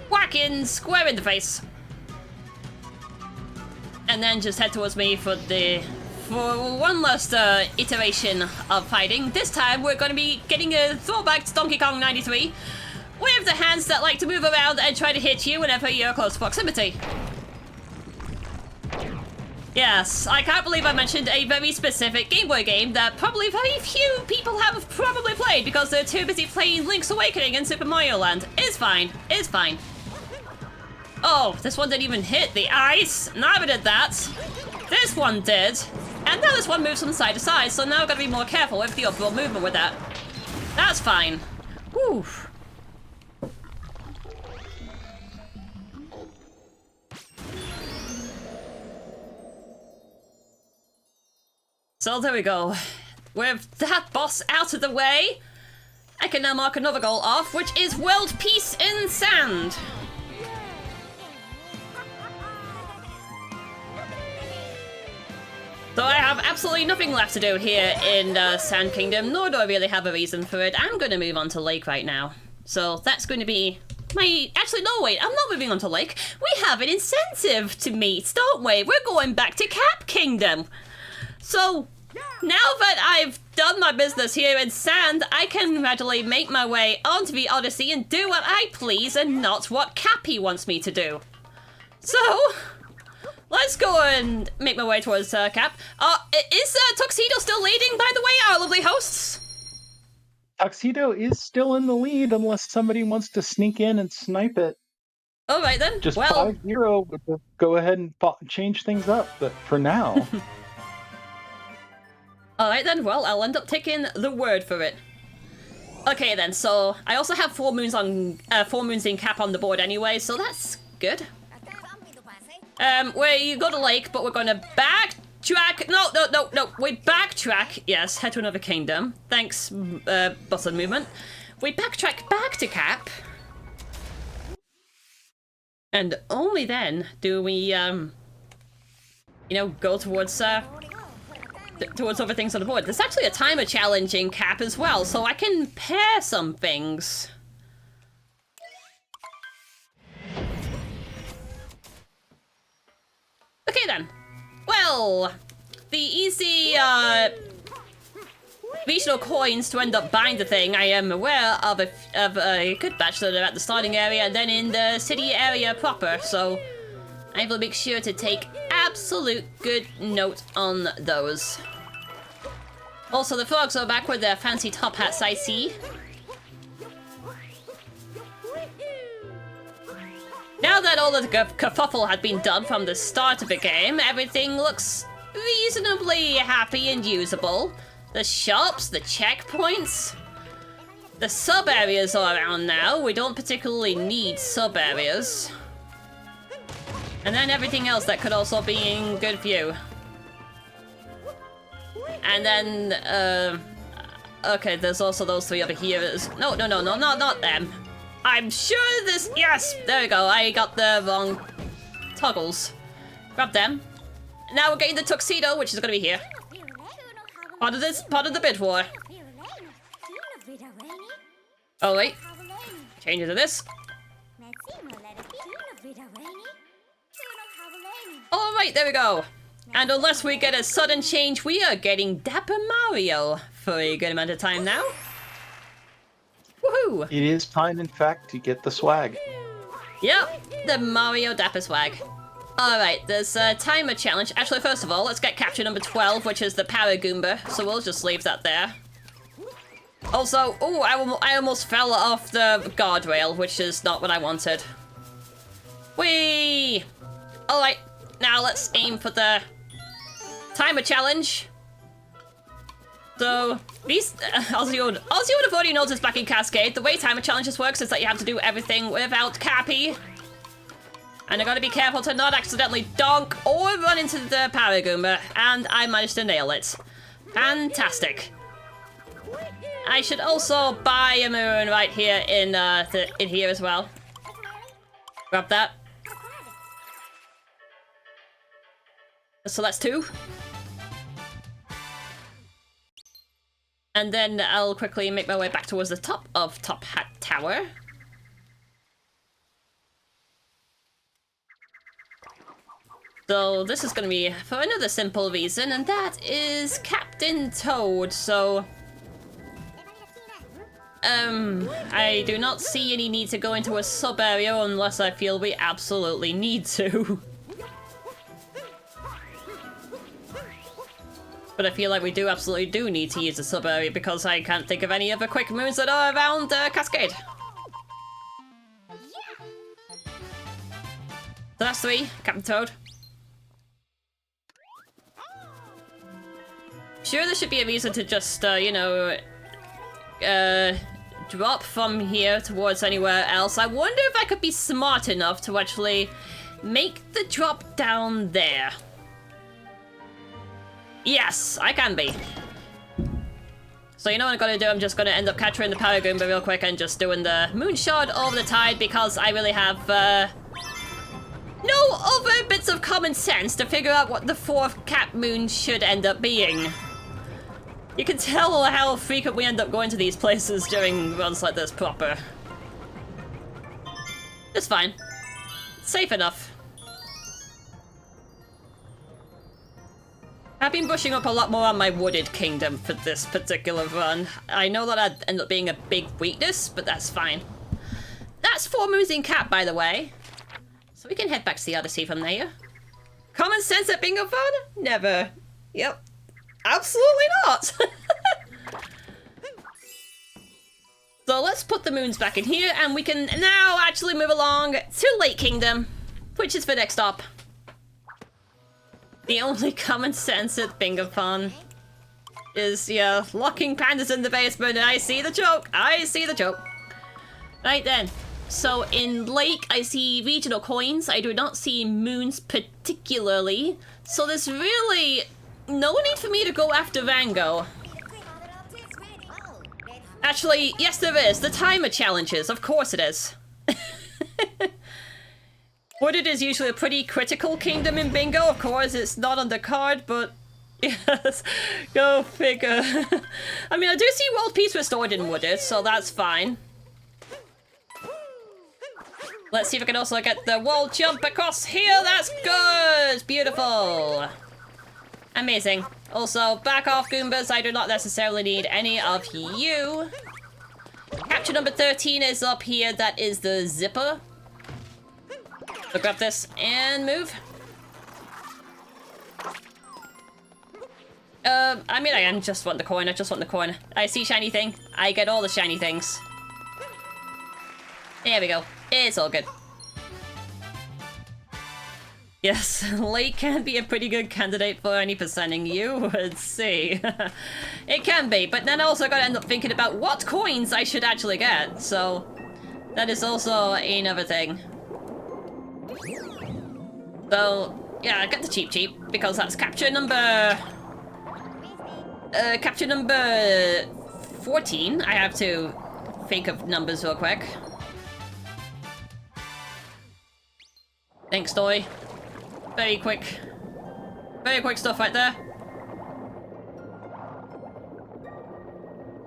Speaker 2: Whack in, square in the face. And then just head towards me for one last iteration of fighting. This time we're going to be getting a throwback to Donkey Kong 93 with the hands that like to move around and try to hit you whenever you're close proximity. Yes, I can't believe I mentioned a very specific Game Boy game that probably very few people have probably played because they're too busy playing Link's Awakening and Super Mario Land. It's fine, it's fine. Oh, this one didn't even hit the ice. Neither did that. This one did. And now this one moves from side to side, so now I've got to be more careful with the upward movement with that. That's fine. Whew. So there we go. With that boss out of the way, I can now mark another goal off, which is world peace in sand. So I have absolutely nothing left to do here in Sand Kingdom, nor do I really have a reason for it. I'm going to move on to Lake right now. So that's going to be my... Actually, no, wait, I'm not moving on to Lake. We have an incentive to meet, don't we? We're going back to Cap Kingdom. So now that I've done my business here in Sand, I can gradually make my way onto the Odyssey and do what I please and not what Cappy wants me to do. So... let's go and make my way towards Cap. Is Tuxedo still leading, by the way, our lovely hosts?
Speaker 3: Tuxedo is still in the lead unless somebody wants to sneak in and snipe it.
Speaker 2: All right, then.
Speaker 3: Just
Speaker 2: well,
Speaker 3: 5-0 would go ahead and change things up, but for now...
Speaker 2: all right, then. Well, I'll end up taking the word for it. Okay, then. So I also have 4 moons in Cap on the board anyway, so that's good. Where you go to Lake, but we're going to backtrack. No. We backtrack. Yes, head to another kingdom. Thanks, button movement. We backtrack back to Cap. And only then do we, you know, go towards other things on the board. There's actually a timer challenge in Cap as well, so I can pair some things. Okay then. Well, the easy regional coins to end up buying the thing, I am aware of a good batch that are at the starting area and then in the city area proper, so I will make sure to take absolute good note on those. Also, the frogs are back with their fancy top hats, I see. Now that all of the kerfuffle had been done from the start of the game, everything looks reasonably happy and usable. The shops, the checkpoints, the sub-areas are around now. We don't particularly need sub-areas. And then everything else that could also be in good view. And then, okay, there's also those 3 over here. No, not them. I'm sure this... Yes! There we go. I got the wrong toggles. Grab them. Now we're getting the Tuxedo, which is going to be here. Part of the bid war. Oh, wait. Change it to this. Alright, there we go. And unless we get a sudden change, we are getting Dapper Mario for a good amount of time now. Woohoo!
Speaker 3: It is time, in fact, to get the swag.
Speaker 2: Yep, the Mario Dapper swag. Alright, there's a timer challenge. Actually, first of all, let's get capture number 12, which is the Paragoomba. So we'll just leave that there. Also, oh, I almost fell off the guardrail, which is not what I wanted. Whee! Alright, now let's aim for the timer challenge. So, these, as you would have already noticed back in Cascade, the way timer challenges works is that you have to do everything without Cappy. And I gotta be careful to not accidentally donk or run into the Paragoomba, and I managed to nail it. Fantastic. I should also buy a moon right here in here as well. Grab that. So that's 2. And then I'll quickly make my way back towards the top of Top Hat Tower. So this is going to be for another simple reason, and that is Captain Toad. So, I do not see any need to go into a sub-area unless I feel we absolutely need to. But I feel like we absolutely need to use a sub-area because I can't think of any other quick moves that are around Cascade. So that's 3, Captain Toad. Sure, there should be a reason to just, you know, drop from here towards anywhere else. I wonder if I could be smart enough to actually make the drop down there. Yes, I can be. So you know what I'm gonna do? I'm just gonna end up capturing the Paragoomba real quick and just doing the moonshot over the tide because I really have no other bits of common sense to figure out what the 4th cap moon should end up being. You can tell how frequent we end up going to these places during runs like this proper. It's fine. Safe enough. I've been brushing up a lot more on my wooded kingdom for this particular run. I know that I'd end up being a big weakness, but that's fine. That's 4 moons in cap, by the way. So we can head back to the Odyssey from there. Common sense at bingo fun? Never. Yep. Absolutely not! So let's put the moons back in here, and we can now actually move along to Lake Kingdom, which is the next stop. The only common sense at bingo fun is, yeah, locking pandas in the basement. I see the joke. I see the joke. Right then. So in Lake, I see regional coins. I do not see moons particularly. So there's really no need for me to go after Vango. Actually, yes there is. The timer challenges. Of course it is. Wooded is usually a pretty critical kingdom in bingo. Of course, it's not on the card, but yes, go figure. I mean, I do see world peace restored in Wooded, so that's fine. Let's see if I can also get the wall jump across here. That's good. Beautiful. Amazing. Also, back off, Goombas. I do not necessarily need any of you. Capture number 13 is up here. That is the zipper. So grab this and move. I mean, I just want the coin. I just want the coin. I see shiny thing. I get all the shiny things. There we go. It's all good. Yes, Lake can be a pretty good candidate for any percenting, you would see. It can be, but then I also gotta end up thinking about what coins I should actually get, so that is also another thing. So, yeah, get the cheap, because that's capture number 14. I have to think of numbers real quick. Thanks, Doy. Very quick stuff right there.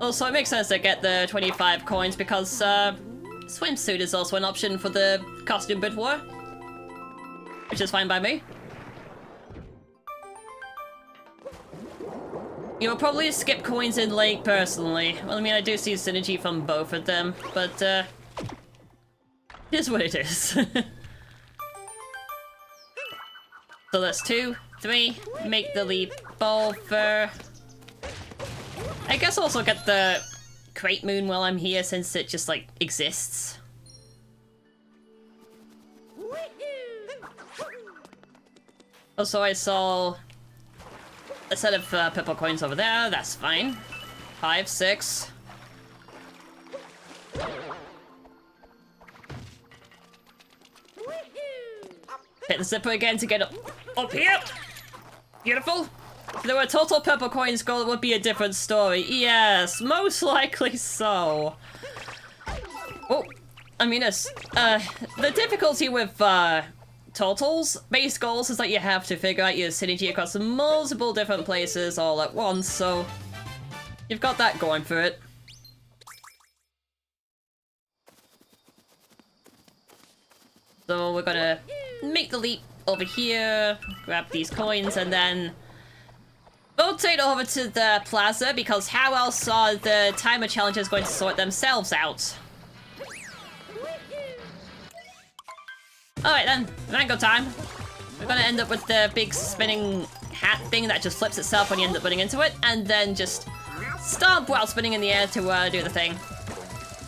Speaker 2: Also, it makes sense to get the 25 coins because swimsuit is also an option for the costume bid war, which is fine by me. You will probably skip coins in Lake personally. Well, I mean, I do see synergy from both of them, but here's what it is. So that's 2, 3, make the leap over. I guess also get the crate moon while I'm here since it just like exists. Also, I saw a set of purple coins over there. That's fine. 5, 6. Hit the zipper again to get up here. Beautiful. If there were total purple coins gold, it would be a different story. Yes, most likely so. Oh, I mean, it's, the difficulty with totals based goals is that you have to figure out your synergy across multiple different places all at once, so you've got that going for it. So we're gonna make the leap over here, grab these coins, and then rotate over to the plaza, because how else are the timer challenges going to sort themselves out? Alright then, Mango time. We're gonna end up with the big spinning hat thing that just flips itself when you end up running into it, and then just stomp while spinning in the air to do the thing.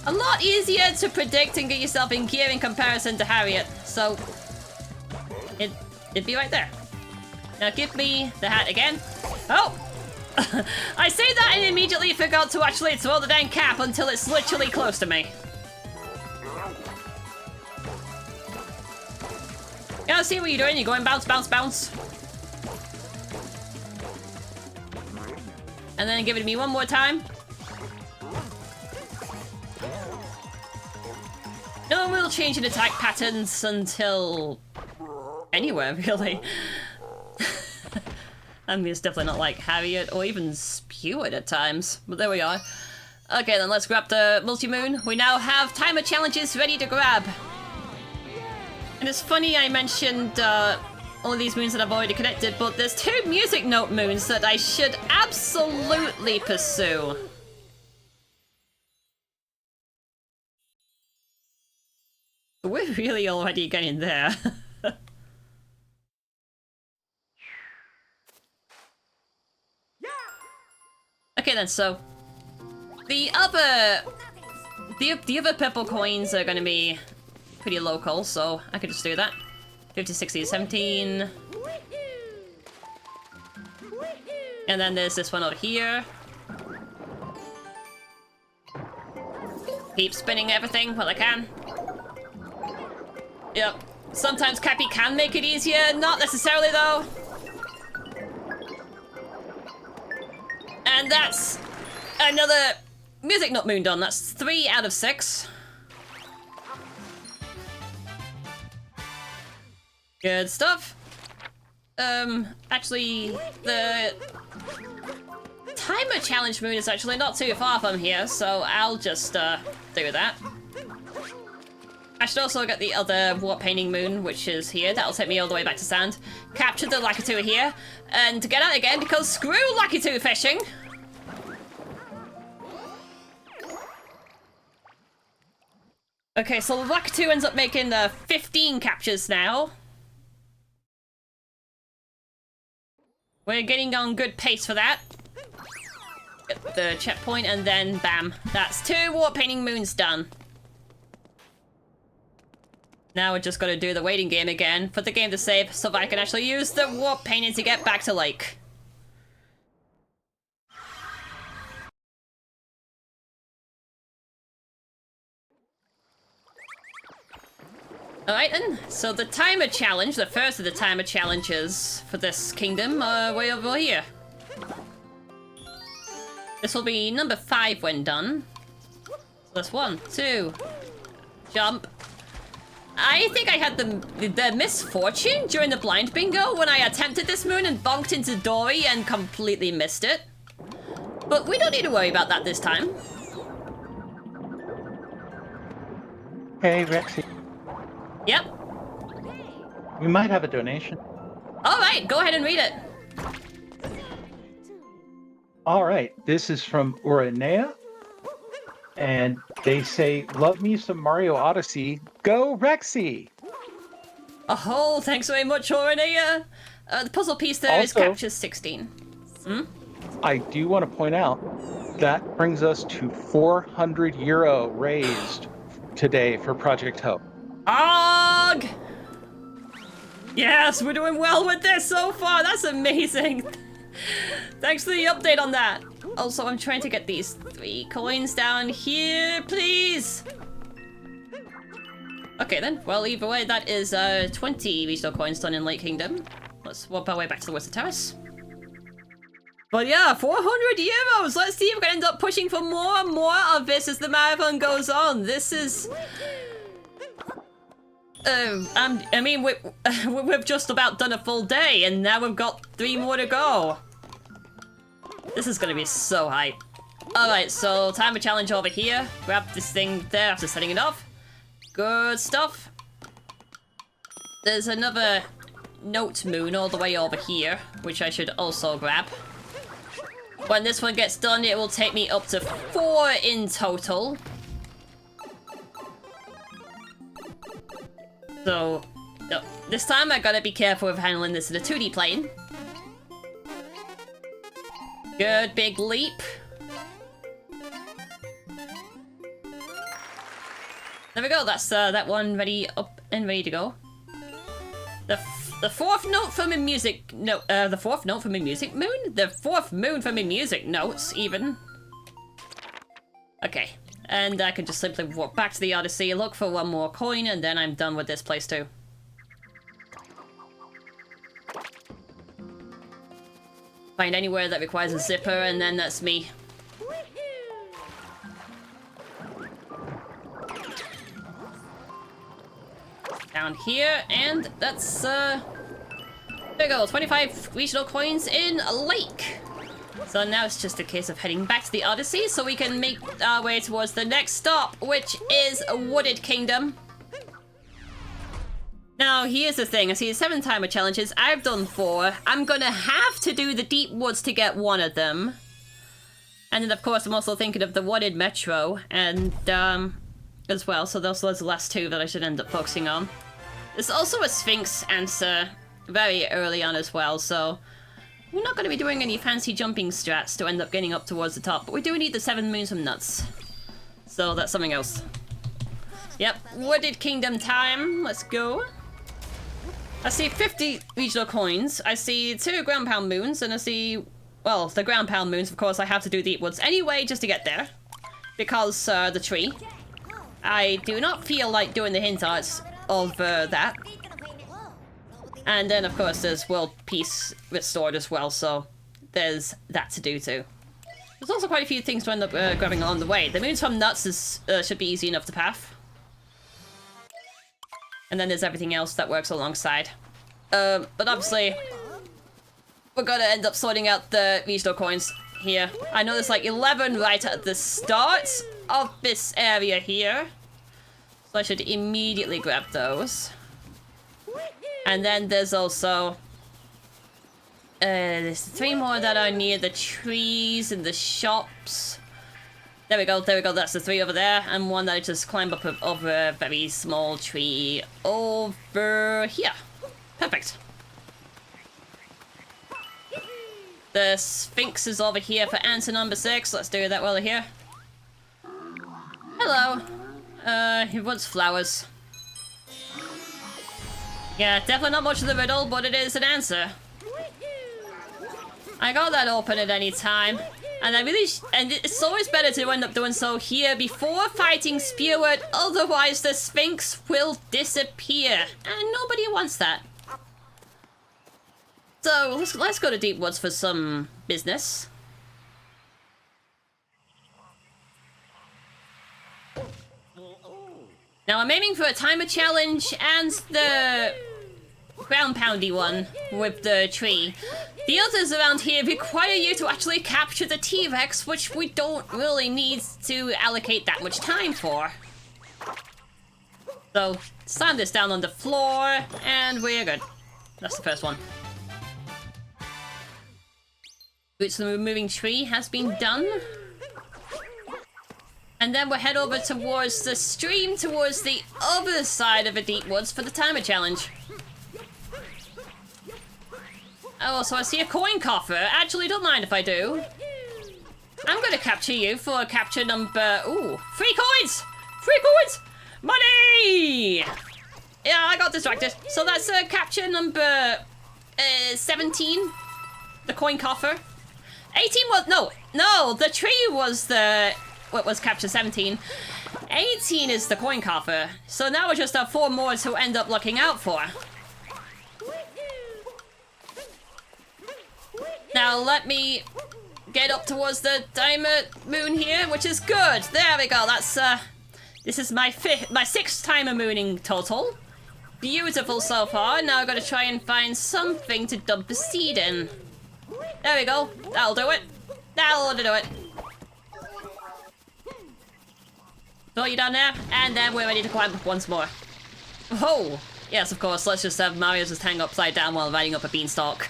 Speaker 2: A lot easier to predict and get yourself in gear in comparison to Harriet, so it'd be right there. Now give me the hat again. Oh! I say that and immediately forgot to actually throw the dang cap until it's literally close to me. Yeah, I see what you're doing. You're going bounce, bounce, bounce. And then give it to me one more time. No real change in attack patterns until anywhere, really. I mean, it's definitely not like Harriet or even Speward at times, but there we are. Okay, then let's grab the multi-moon. We now have timer challenges ready to grab. And it's funny I mentioned all of these moons that I've already connected, but there's 2 music note moons that I should absolutely pursue. We're really already getting there. Okay then, so the other purple coins are gonna be pretty local, so I could just do that. 50, 60, 17. And then there's this one over here. Keep spinning everything while I can. Yep. Sometimes Cappy can make it easier, not necessarily though. And that's another music note moon done. That's 3 out of 6. Good stuff. Actually, the timer challenge moon is actually not too far from here, so I'll just do that. I should also get the other warp painting moon, which is here. That'll take me all the way back to sand. Capture the Lakitu here, and to get out again, because screw Lakitu fishing! Okay, so the Lakitu ends up making 15 captures now. We're getting on good pace for that. Get the checkpoint, and then bam. That's 2 warp painting moons done. Now we're just gonna do the waiting game again for the game to save so that I can actually use the warp painting to get back to lake. Alright then, so the timer challenge, the first of the timer challenges for this kingdom are way over here. This will be number 5 when done. So that's 1, 2, jump. I think I had the misfortune during the blind bingo when I attempted this moon and bonked into Dory and completely missed it. But we don't need to worry about that this time.
Speaker 3: Hey, Rexy.
Speaker 2: Yep.
Speaker 3: We might have a donation.
Speaker 2: Alright, go ahead and read it.
Speaker 3: All right, this is from Uranea. And they say, love me some Mario Odyssey. Go, Rexy!
Speaker 2: Oh, thanks very much, Orinea. The puzzle piece there is
Speaker 3: Also,
Speaker 2: captures 16.
Speaker 3: I do want to point out that brings us to €400 raised today for Project Hope.
Speaker 2: Og! Yes, we're doing well with this so far. That's amazing. Thanks for the update on that. Also, I'm trying to get these 3 coins down here, please. Okay then. Well, either way, that is 20 regional coins done in Lake Kingdom. Let's warp our way back to the Western Terrace. But yeah, 400 euros. Let's see if we can end up pushing for more and more of this as the marathon goes on. This is. I mean, we've just about done a full day, and now we've got 3 more to go. This is gonna be so hype. Alright, so timer challenge over here. Grab this thing there after setting it off. Good stuff. There's another note moon all the way over here, which I should also grab. When this one gets done, it will take me up to 4 in total. So, this time I gotta be careful with handling this in a 2D plane. Good big leap. There we go, that's that one ready up and ready to go. The The fourth note from a music note. The fourth note from a music moon? The fourth moon from a music notes, even. Okay. And I can just simply walk back to the Odyssey, look for one more coin, and then I'm done with this place too. Find anywhere that requires a zipper, and then that's me. Down here, and that's, there we go, 25 regional coins in a lake. So now it's just a case of heading back to the Odyssey so we can make our way towards the next stop, which is a Wooded Kingdom. Now, here's the thing. I see 7 timer challenges. I've done 4. I'm gonna have to do the Deep Woods to get one of them. And then, of course, I'm also thinking of the Wooded Metro, and, as well. So those are the last 2 that I should end up focusing on. There's also a Sphinx answer very early on as well, so we're not going to be doing any fancy jumping strats to end up getting up towards the top, but we do need the 7 moons from nuts. So that's something else. Yep, Wooded Kingdom time. Let's go. I see 50 regional coins. I see 2 ground pound moons, and I see, well, the ground pound moons, of course, I have to do Deep Woods anyway just to get there. Because, the tree. I do not feel like doing the hint arts of that. And then, of course, there's world peace restored as well, so there's that to do too. There's also quite a few things to end up grabbing along the way. The moons from nuts is, should be easy enough to path. And then there's everything else that works alongside. But obviously, we're gonna end up sorting out the regional coins here. I know there's like 11 right at the start of this area here. So I should immediately grab those. And then there's also there's 3 more that are near the trees and the shops. There we go, that's the 3 over there, and 1 that I just climb up over a very small tree over here. Perfect. The Sphinx is over here for answer number 6. Let's do that while we're here. Hello. He wants flowers. Yeah, definitely not much of the riddle, but it is an answer. I got that open at any time. And and it's always better to end up doing so here before fighting Speward, otherwise the Sphinx will disappear. And nobody wants that. So, let's go to Deep Woods for some business. Now I'm aiming for a timer challenge and the ground poundy one with the tree. The others around here require you to actually capture the T-Rex, which we don't really need to allocate that much time for. So, slam this down on the floor, and we're good. That's the first one. Boots of the moving tree has been done. And then we'll head over towards the stream, towards the other side of the Deep Woods for the timer challenge. Oh, so I see a coin coffer. Actually, don't mind if I do. I'm gonna capture you for capture number... Ooh, 3 coins! 3 coins! Money! Yeah, I got distracted. So that's capture number 17. The coin coffer. 18 was... No, the tree was the... What was capture 17. 18 is the coin coffer. So now we just have 4 more to end up looking out for. Now let me get up towards the diamond moon here, which is good. There we go. That's this is my 6th timer mooning total. Beautiful so far. Now I've got to try and find something to dump the seed in. There we go. That'll do it. That'll do it. Throw you down there, and then we're ready to climb up once more. Oh, yes, of course. Let's just have Mario just hang upside down while riding up a beanstalk.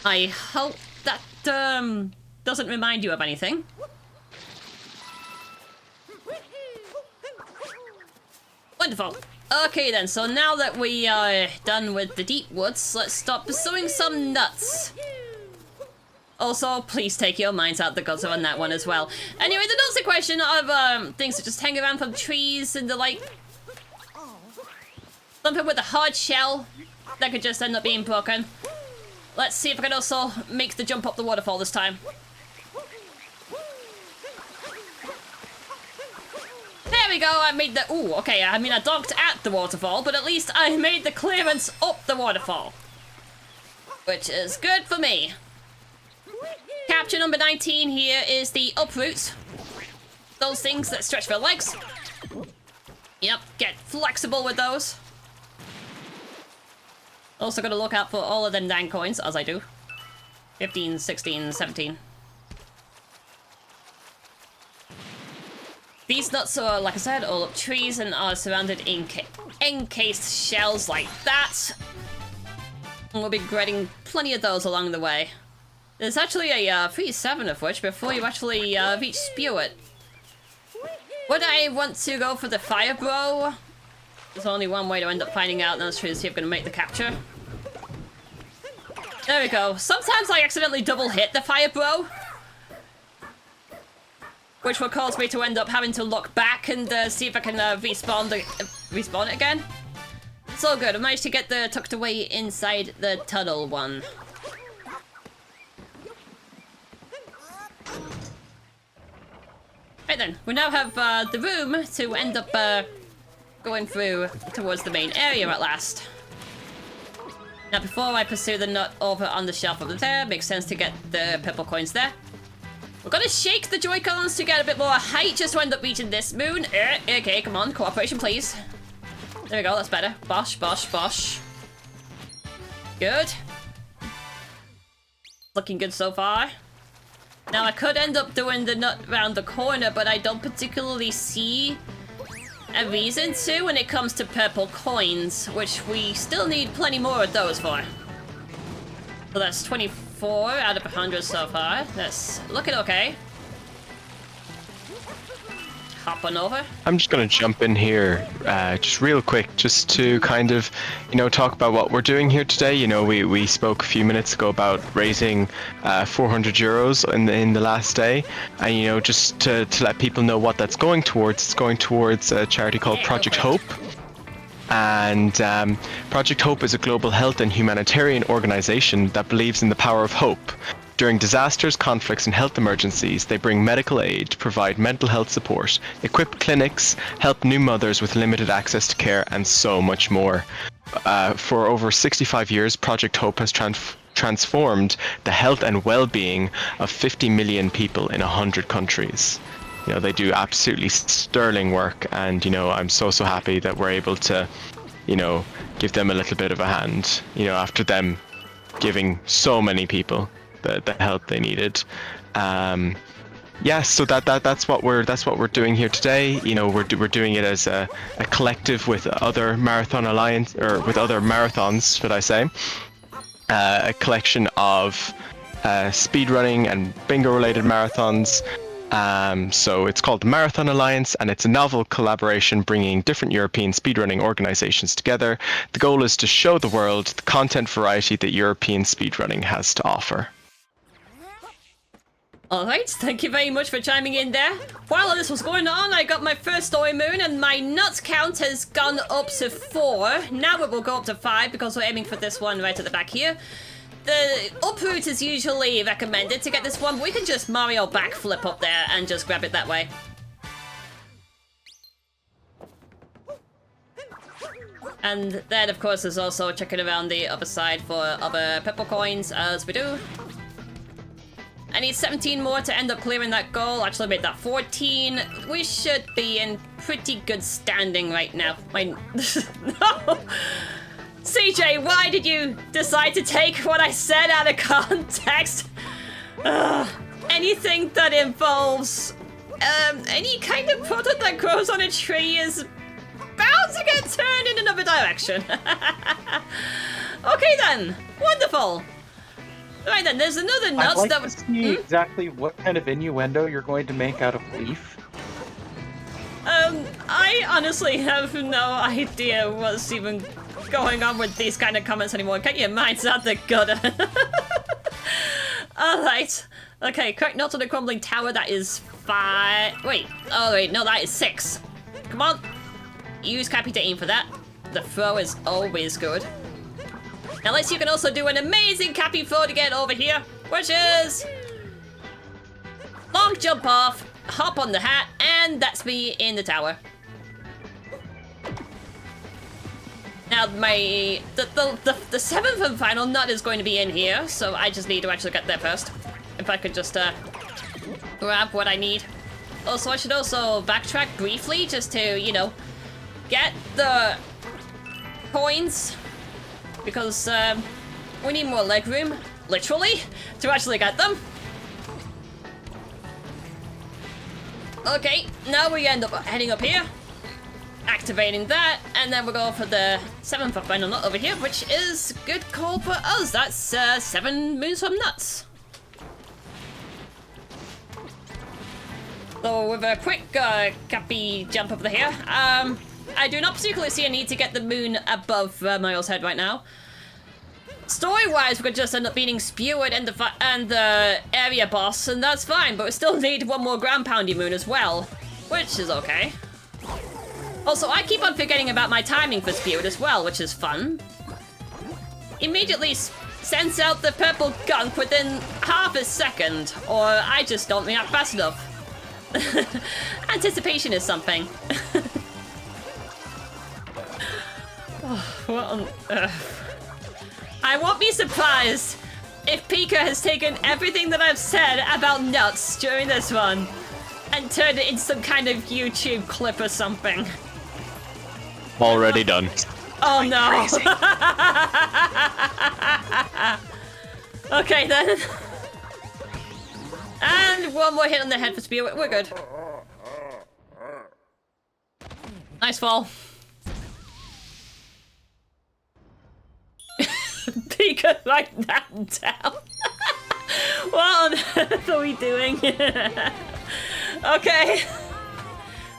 Speaker 2: I hope that, doesn't remind you of anything. Wonderful. Okay then, so now that we are done with the Deep Woods, let's start pursuing some nuts. Also, please take your minds out the gutter on that one as well. Anyway, the nuts question of, things that just hang around from trees and the like. Something with a hard shell. that could just end up being broken. Let's see if I can also make the jump up the waterfall this time. There we go, I made the... Ooh, okay, I mean, I docked at the waterfall, but at least I made the clearance up the waterfall. Which is good for me. Capture number 19 here is the uproots. Those things that stretch their legs. Yep, get flexible with those. Also gotta look out for all of them dang coins, as I do. 15, 16, 17. These nuts are, like I said, all up trees and are surrounded in encased shells like that. And we'll be getting plenty of those along the way. There's actually a free 7 of which before you actually reach spew it. Would I want to go for the fire bro? There's only one way to end up finding out, and that's to see if I'm gonna make the capture. There we go. Sometimes I accidentally double hit the fire bro, which will cause me to end up having to look back and see if I can respawn it again. It's all good. I managed to get the tucked away inside the tunnel one. Right then, we now have the room to end up going through towards the main area at last. Now before I pursue the nut over on the shelf over there, makes sense to get the purple coins there. We're gonna shake the Joy-Cons to get a bit more height just to end up reaching this moon. Okay, come on, cooperation please. There we go, that's better. Bosh, bosh, bosh. Good. Looking good so far. Now I could end up doing the nut round the corner, but I don't particularly see a reason to when it comes to purple coins, which we still need plenty more of those for. So that's 24 out of 100 so far. That's looking okay. Hop on over.
Speaker 1: I'm just going to jump in here just real quick, just to kind of, talk about what we're doing here today. We spoke a few minutes ago about raising 400 euros in the last day. And, just to let people know what that's going towards. It's going towards a charity called Project Hope. And Project Hope is a global health and humanitarian organization that believes in the power of hope. During disasters, conflicts, and health emergencies, they bring medical aid, provide mental health support, equip clinics, help new mothers with limited access to care, and so much more. For over 65 years, Project Hope has transformed the health and well-being of 50 million people in 100 countries. They do absolutely sterling work, and I'm so happy that we're able to give them a little bit of a hand, after them giving so many people the help they needed. So that's what we're doing here today. We're doing it as a collective with other marathon alliance, or with other marathons, should I say, a collection of speedrunning and bingo related marathons. So it's called the Marathon Alliance, and it's a novel collaboration bringing different European speedrunning organizations together. The goal is to show the world the content variety that European speedrunning has to offer.
Speaker 2: Alright, thank you very much for chiming in there. While this was going on, I got my first story moon, and my nut count has gone up to 4. Now it will go up to 5 because we're aiming for this one right at the back here. The uproot is usually recommended to get this one, but we can just Mario backflip up there and just grab it that way. And then, of course, there's also checking around the other side for other purple coins, as we do. I need 17 more to end up clearing that goal. Actually, I made that 14. We should be in pretty good standing right now. No! CJ, why did you decide to take what I said out of context? Anything that involves any kind of product that grows on a tree is bound to get turned in another direction. Okay then, wonderful. Right then, there's another nut
Speaker 3: I'd like
Speaker 2: that
Speaker 3: to
Speaker 2: was...
Speaker 3: see exactly what kind of innuendo you're going to make out of leaf.
Speaker 2: I honestly have no idea what's even going on with these kind of comments anymore. Get your minds out the gutter. Alright. Okay, correct nut on the crumbling tower, that is 5... Wait, oh wait, no, that is 6. Come on. Use Cappy to aim for that. The throw is always good. Unless you can also do an amazing capping throw to get over here, which is long jump off, hop on the hat, and that's me in the tower. Now the seventh and final nut is going to be in here, so I just need to actually get there first. If I could just grab what I need. Also, I should also backtrack briefly just to, you know, get the coins, because we need more leg room, literally, to actually get them. Okay, now we end up heading up here, activating that, and then we'll go for the seventh and final nut over here, which is good call for us. That's 7 moons from nuts. So with a quick cappy jump over here, I do not particularly see a need to get the moon above Mario's head right now. Story-wise, we could just end up beating Speward and the area boss, and that's fine, but we still need one more ground-poundy moon as well, which is okay. Also, I keep on forgetting about my timing for Speward as well, which is fun. Immediately sends out the purple gunk within half a second, or I just don't react fast enough. Anticipation is something. Oh, what on earth? I won't be surprised if Pika has taken everything that I've said about nuts during this one and turned it into some kind of YouTube clip or something.
Speaker 1: Already done.
Speaker 2: Oh no. Okay then. And one more hit on the head for Spear. We're good. Nice fall. Pika, write that down. What on earth are we doing? Okay.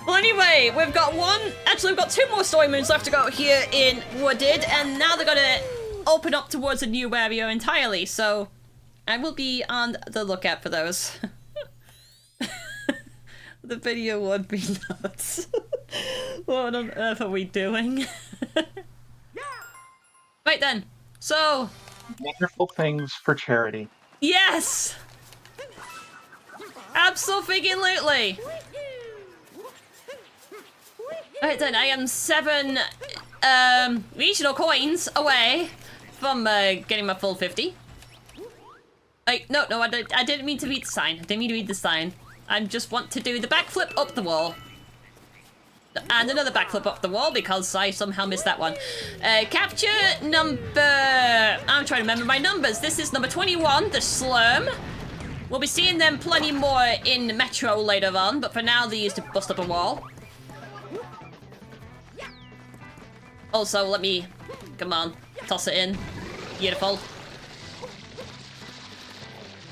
Speaker 2: Well, anyway, we've got we've got 2 more story moons left to go here in Wooded, and now they're gonna open up towards a new area entirely, so I will be on the lookout for those. The video would be nuts. What on earth are we doing? Right then, so...
Speaker 3: Wonderful things for charity.
Speaker 2: Yes! Absolutely! Right then, I am 7 regional coins away from getting my full 50. No, I didn't mean to read the sign. I didn't mean to read the sign. I just want to do the backflip up the wall. And another backflip up the wall because I somehow missed that one. Capture number... I'm trying to remember my numbers. This is number 21, the Slurm. We'll be seeing them plenty more in Metro later on, but for now they used to bust up a wall. Also, let me... Come on. Toss it in. Beautiful.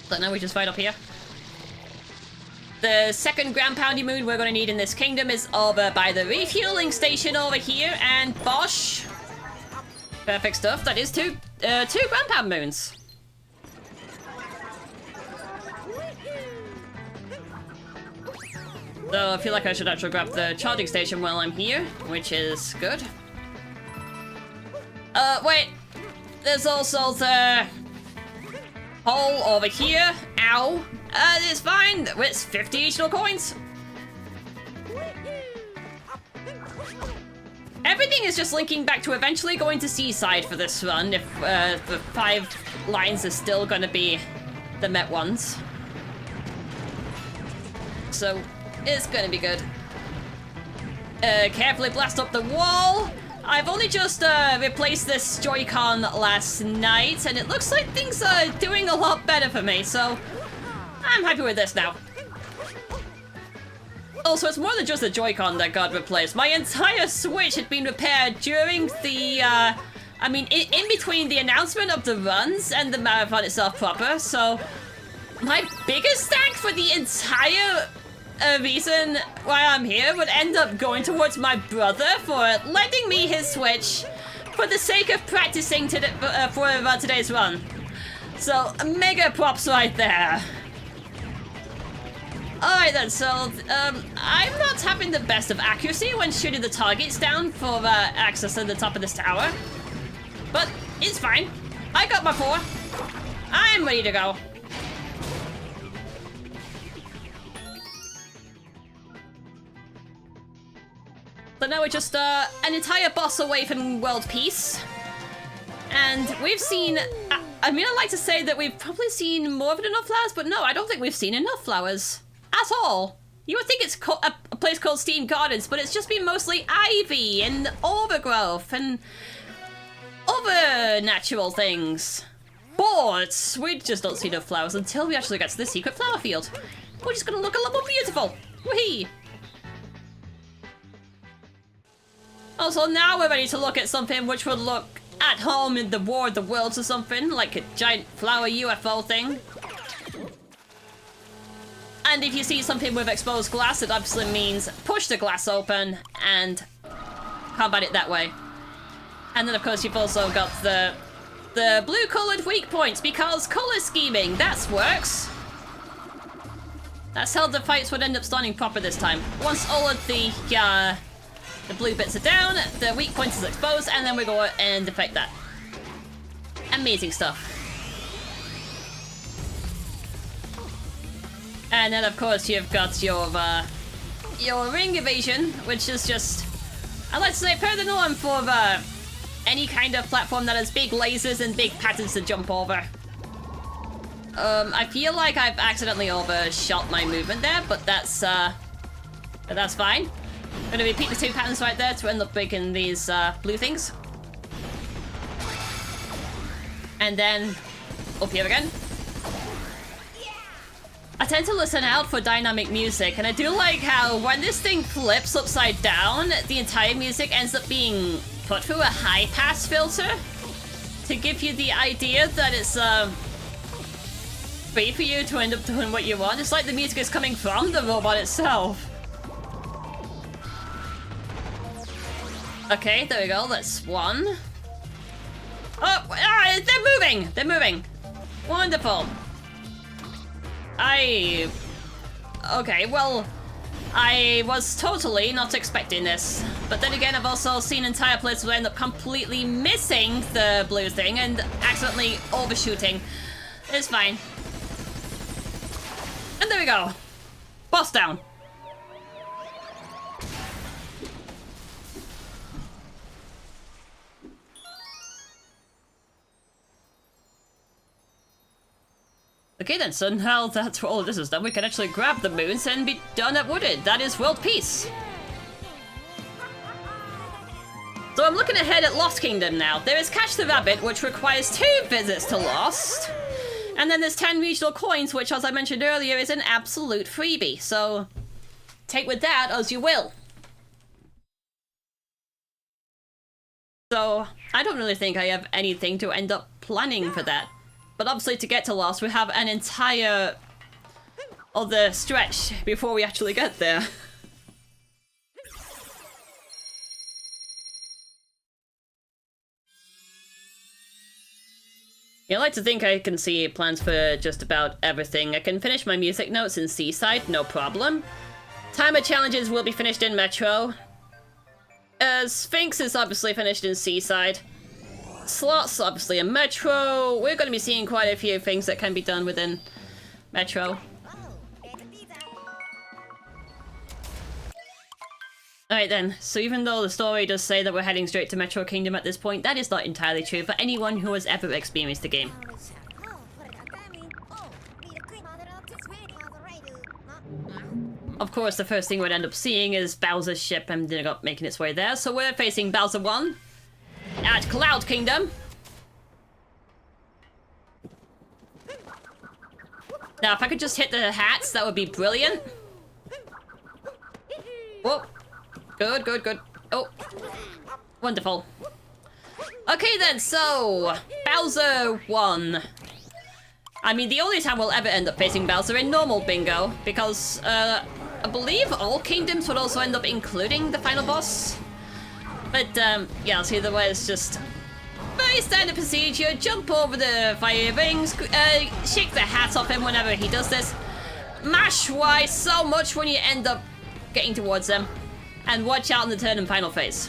Speaker 2: So now we just fight up here. The second ground poundy moon we're going to need in this kingdom is over by the refueling station over here, and Bosch. Perfect stuff. That is two ground pound moons. So I feel like I should actually grab the charging station while I'm here, which is good. Wait. There's also the hole over here. Ow. It's fine. It's 50 additional coins. Everything is just linking back to eventually going to Seaside for this run, if the 5 lines are still going to be the Met ones. So, it's going to be good. Carefully blast up the wall. I've only just replaced this Joy-Con last night, and it looks like things are doing a lot better for me, so I'm happy with this now. Also, it's more than just the Joy-Con that got replaced. My entire Switch had been repaired during the, in between the announcement of the runs and the marathon itself proper, so my biggest thanks for the entire reason why I'm here would end up going towards my brother for lending me his Switch for the sake of practicing for today's run. So, mega props right there. Alright then, so, I'm not having the best of accuracy when shooting the targets down for access to the top of this tower, but it's fine. I got my 4. I'm ready to go. So now we're just an entire boss away from world peace. And we've seen... I mean, I'd like to say that we've probably seen more than enough flowers, but no, I don't think we've seen enough flowers. At all. You would think it's a place called Steam Gardens, but it's just been mostly ivy and overgrowth and other natural things. But we just don't see enough flowers until we actually get to the secret flower field, which is going to look a lot more beautiful. Whee! Also, now we're ready to look at something which would look at home in the War of the Worlds or something, like a giant flower UFO thing. And if you see something with exposed glass, it obviously means push the glass open and combat it that way. And then, of course, you've also got the blue-coloured weak points, because colour scheming, that works. That's how the fights would end up standing proper this time. Once all of the blue bits are down, the weak point is exposed, and then we go and affect that. Amazing stuff. And then, of course, you've got your ring evasion, which is just, I like to say, per the norm for any kind of platform that has big lasers and big patterns to jump over. I feel like I've accidentally overshot my movement there, but that's fine. I'm gonna repeat the 2 patterns right there to end up making these blue things. And then up here again. I tend to listen out for dynamic music, and I do like how when this thing flips upside down, the entire music ends up being put through a high-pass filter to give you the idea that it's free for you to end up doing what you want. It's like the music is coming from the robot itself. Okay, there we go. That's 1. Oh, they're moving! They're moving. Wonderful. Okay, well, I was totally not expecting this. But then again, I've also seen entire places where I end up completely missing the blue thing and accidentally overshooting. It's fine. And there we go. Boss down. Okay then, so now that all of this is done, we can actually grab the moons and be done at Wooded. That is world peace. So I'm looking ahead at Lost Kingdom now. There is Catch the Rabbit, which requires 2 visits to Lost. And then there's 10 regional coins, which, as I mentioned earlier, is an absolute freebie. So take with that as you will. So I don't really think I have anything to end up planning for that. But obviously, to get to Lost, we have an entire other stretch before we actually get there. Yeah, I like to think I can see plans for just about everything. I can finish my music notes in Seaside, no problem. Timer challenges will be finished in Metro. Sphinx is obviously finished in Seaside. Slots, obviously, in Metro. We're going to be seeing quite a few things that can be done within Metro. Alright then, so even though the story does say that we're heading straight to Metro Kingdom at this point, that is not entirely true for anyone who has ever experienced the game. Of course, the first thing we'd end up seeing is Bowser's ship ending up making its way there, so we're facing Bowser 1 at Cloud Kingdom. Now, if I could just hit the hats, that would be brilliant. Whoa. Good, good, good. Oh. Wonderful. Okay then, so Bowser 1. I mean, the only time we'll ever end up facing Bowser in normal bingo, because I believe all kingdoms would also end up including the final boss. But yeah, so either way, it's just very standard procedure. Jump over the fire rings, shake the hat off him whenever he does this. Mash Y so much when you end up getting towards them. And watch out in the turn and final phase.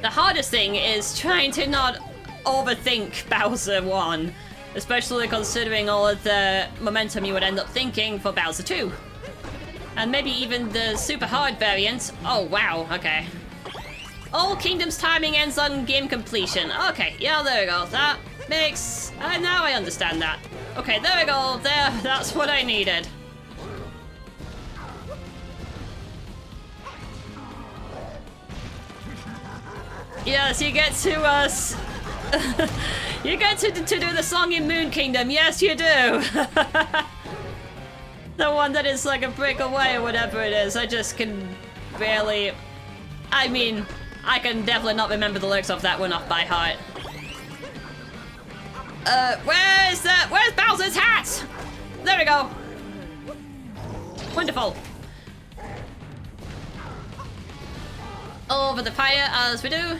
Speaker 2: The hardest thing is trying to not overthink Bowser 1, especially considering all of the momentum you would end up thinking for Bowser 2. And maybe even the super hard variant. Oh, wow, okay. All Kingdoms timing ends on game completion. Okay, yeah, there we go. That makes... now I understand that. Okay, there we go. There, that's what I needed. Yes, you get to, you get to do the song in Moon Kingdom. Yes, you do. The one that is like a brick away or whatever it is. I just can barely... I mean, I can definitely not remember the lyrics of that one off by heart. Where's Bowser's hat? There we go. Wonderful. Over the fire as we do.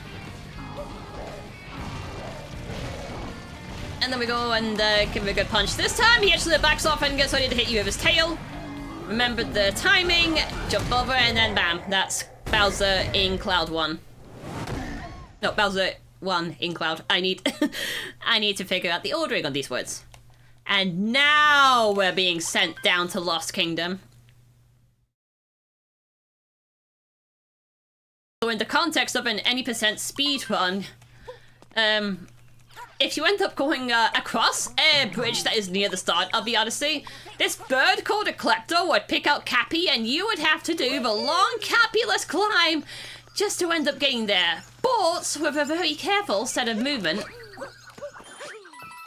Speaker 2: And then we go and give him a good punch. This time he actually backs off and gets ready to hit you with his tail. Remember the timing, jump over, and then bam. That's Bowser in Cloud 1. No, Bowser 1 in Cloud. I need to figure out the ordering on these words. And now we're being sent down to Lost Kingdom. So in the context of an any percent speed run, if you end up going across a bridge that is near the start of the Odyssey, this bird called a Klepto would pick out Cappy and you would have to do the long Cappy-less climb just to end up getting there. But with a very careful set of movement,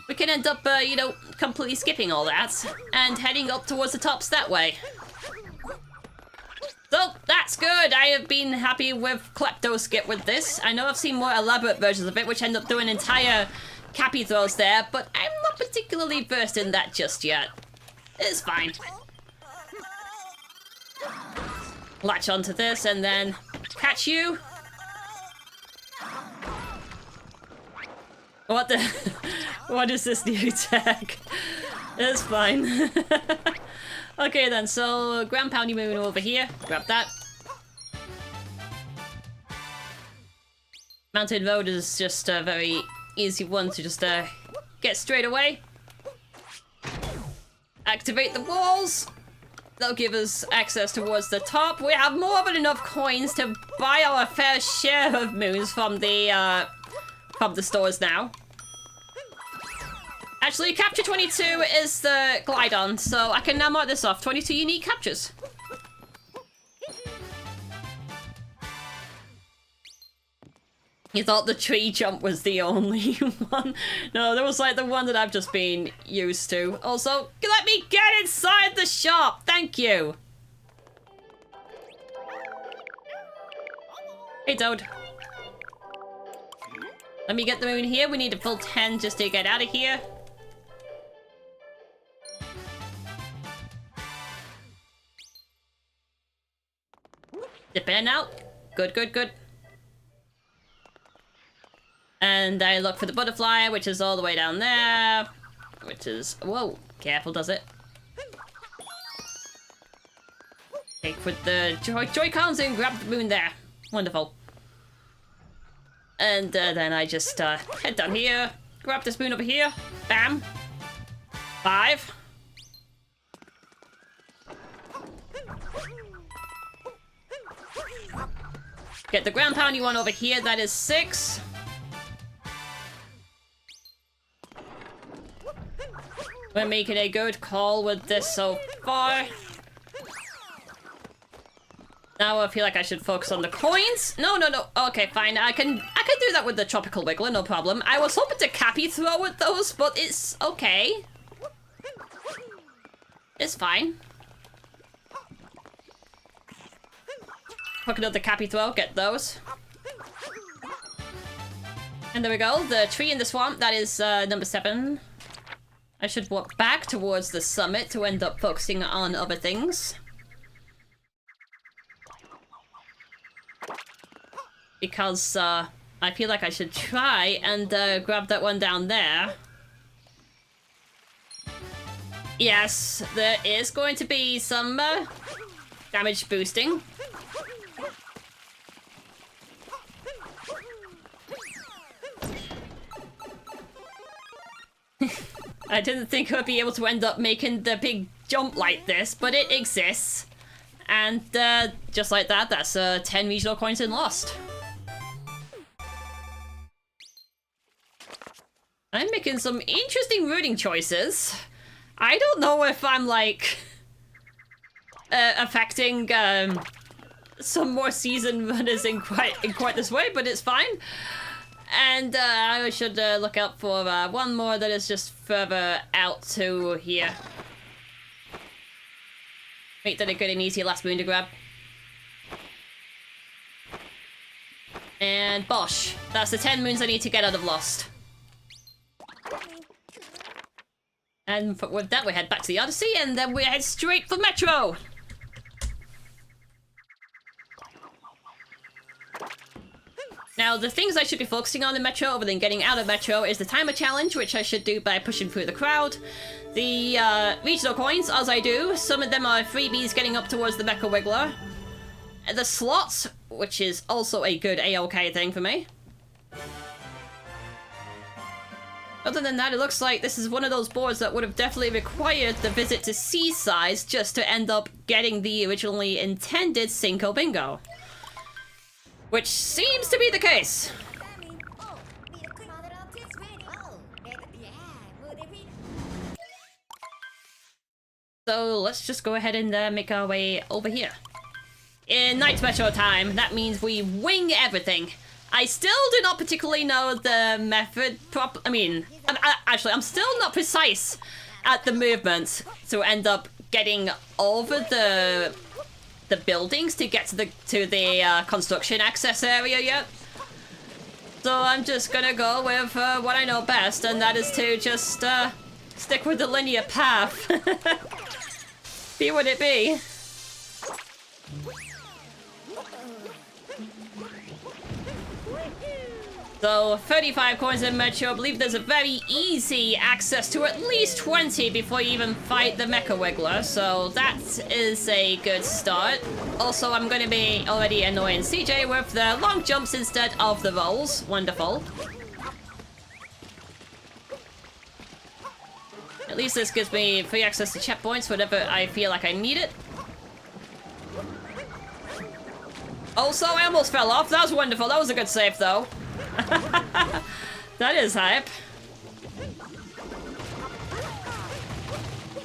Speaker 2: we can end up, you know, completely skipping all that and heading up towards the tops that way. So, that's good. I have been happy with Klepto skip with this. I know I've seen more elaborate versions of it, which end up doing entire Cappy throws there, but I'm not particularly versed in that just yet. It's fine. Latch onto this and then catch you. What the... What is this new tech? It's fine. Okay then, so ground poundy moving over here. Grab that. Mountain Road is just a very easy one to just get straight away. Activate the walls. They'll give us access towards the top. We have more than enough coins to buy our fair share of moons from the stores now. Actually, capture 22 is the Glidon, so I can now mark this off. 22 unique captures. You thought the tree jump was the only one? No, there was like the one that I've just been used to. Also, let me get inside the shop! Thank you! Hey, Toad. Let me get the moon here. We need a full 10 just to get out of here. Dip in and out. Good, good, good. And I look for the butterfly, which is all the way down there. Which is... Whoa. Careful, does it? Take with the Joy-Cons and grab the moon there. Wonderful. And then I just head down here. Grab this moon over here. Bam. 5. Get the ground poundy one over here. That is 6. We're making a good call with this so far. Now I feel like I should focus on the coins. No, no, no. Okay, fine. I can do that with the tropical wiggler, no problem. I was hoping to Cappy throw with those, but it's okay. It's fine. Hook another Cappy throw, get those. And there we go. The tree in the swamp, that is number 7. I should walk back towards the summit to end up focusing on other things. Because I feel like I should try and grab that one down there. Yes, there is going to be some damage boosting. I didn't think I would be able to end up making the big jump like this, but it exists. And just like that, that's 10 regional coins in lost. I'm making some interesting routing choices. I don't know if I'm like affecting some more seasoned runners in quite this way, but it's fine. And I should look out for one more that is just further out to here. Make that a good and easy last moon to grab. And bosh, that's the 10 moons I need to get out of Lost. And with that, we head back to the Odyssey, and then we head straight for Metro! Now, the things I should be focusing on in Metro, other than getting out of Metro, is the timer challenge, which I should do by pushing through the crowd. The regional coins, as I do. Some of them are freebies getting up towards the Mecha Wiggler. The slots, which is also a good AOK thing for me. Other than that, it looks like this is one of those boards that would have definitely required the visit to Seaside just to end up getting the originally intended Cinco bingo. Which seems to be the case. So let's just go ahead and make our way over here. In Night Metro time, that means we wing everything. I still do not particularly know the method actually, I'm still not precise at the movement to end up getting over the buildings to get to the construction access area yet. So I'm just gonna go with what I know best, and that is to just stick with the linear path. Be what it be. So 35 coins in Metro. I believe there's a very easy access to at least 20 before you even fight the Mecha Wiggler, so that is a good start. Also, I'm going to be already annoying CJ with the long jumps instead of the rolls. Wonderful. At least this gives me free access to checkpoints whenever I feel like I need it. Also, I almost fell off. That was wonderful. That was a good save, though. That is hype.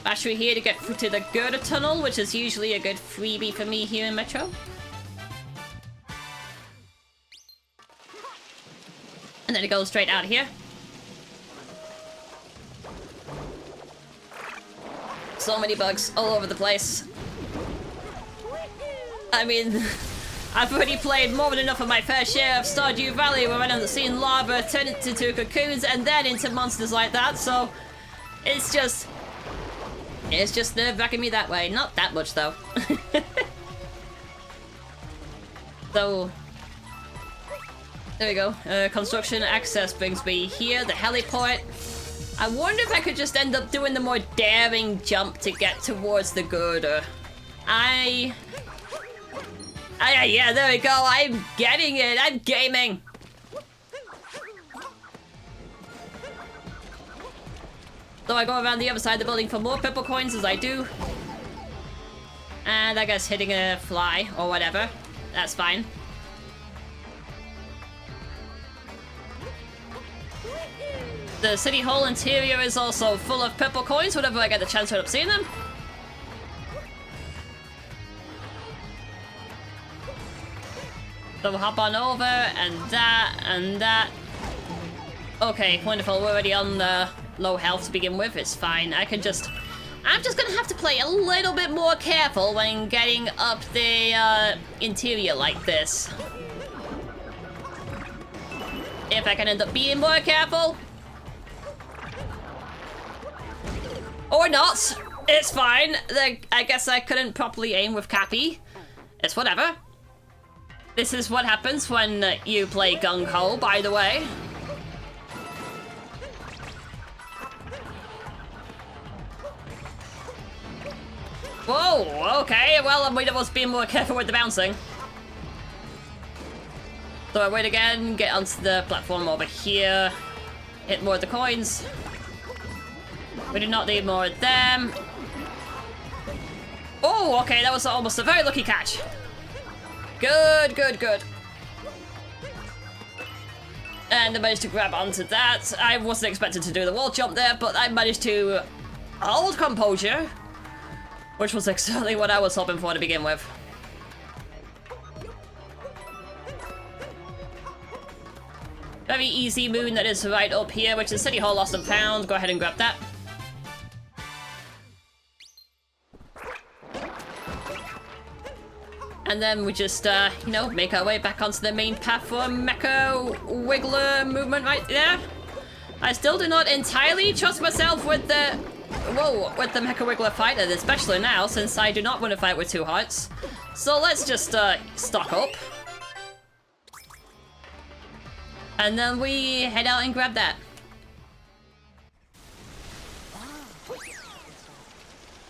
Speaker 2: Battery here to get to the girder tunnel, which is usually a good freebie for me here in Metro. And then it goes straight out here. So many bugs all over the place. I mean, I've already played more than enough of my fair share of Stardew Valley where I end up seeing lava turn it into cocoons and then into monsters like that, so it's just nerve-wracking me that way. Not that much, though. So, there we go. Construction access brings me here, the heliport. I wonder if I could just end up doing the more daring jump to get towards the girder. Yeah, there we go. I'm getting it. I'm gaming. So I go around the other side of the building for more purple coins as I do. And I guess hitting a fly or whatever. That's fine. The city hall interior is also full of purple coins whenever I get the chance to end up seeing them. So we'll hop on over, and that. Okay, wonderful. We're already on the low health to begin with. It's fine. I'm just gonna have to play a little bit more careful when getting up the interior like this. If I can end up being more careful. Or not. It's fine. I guess I couldn't properly aim with Cappy. It's whatever. This is what happens when you play Gung Ho, by the way. Whoa, okay, well, I'm going to be more careful with the bouncing. So I wait again, get onto the platform over here, hit more of the coins. We do not need more of them. Oh, okay, that was almost a very lucky catch. Good, good, good. And I managed to grab onto that. I wasn't expected to do the wall jump there, but I managed to hold composure, which was exactly what I was hoping for to begin with. Very easy moon that is right up here, which is City Hall Lost and Found. Go ahead and grab that. And then we just, you know, make our way back onto the main path for Mecha Wiggler movement right there. I still do not entirely trust myself with the, with the Mecha Wiggler fight, and especially now, since I do not want to fight with two hearts. So let's just, stock up. And then we head out and grab that.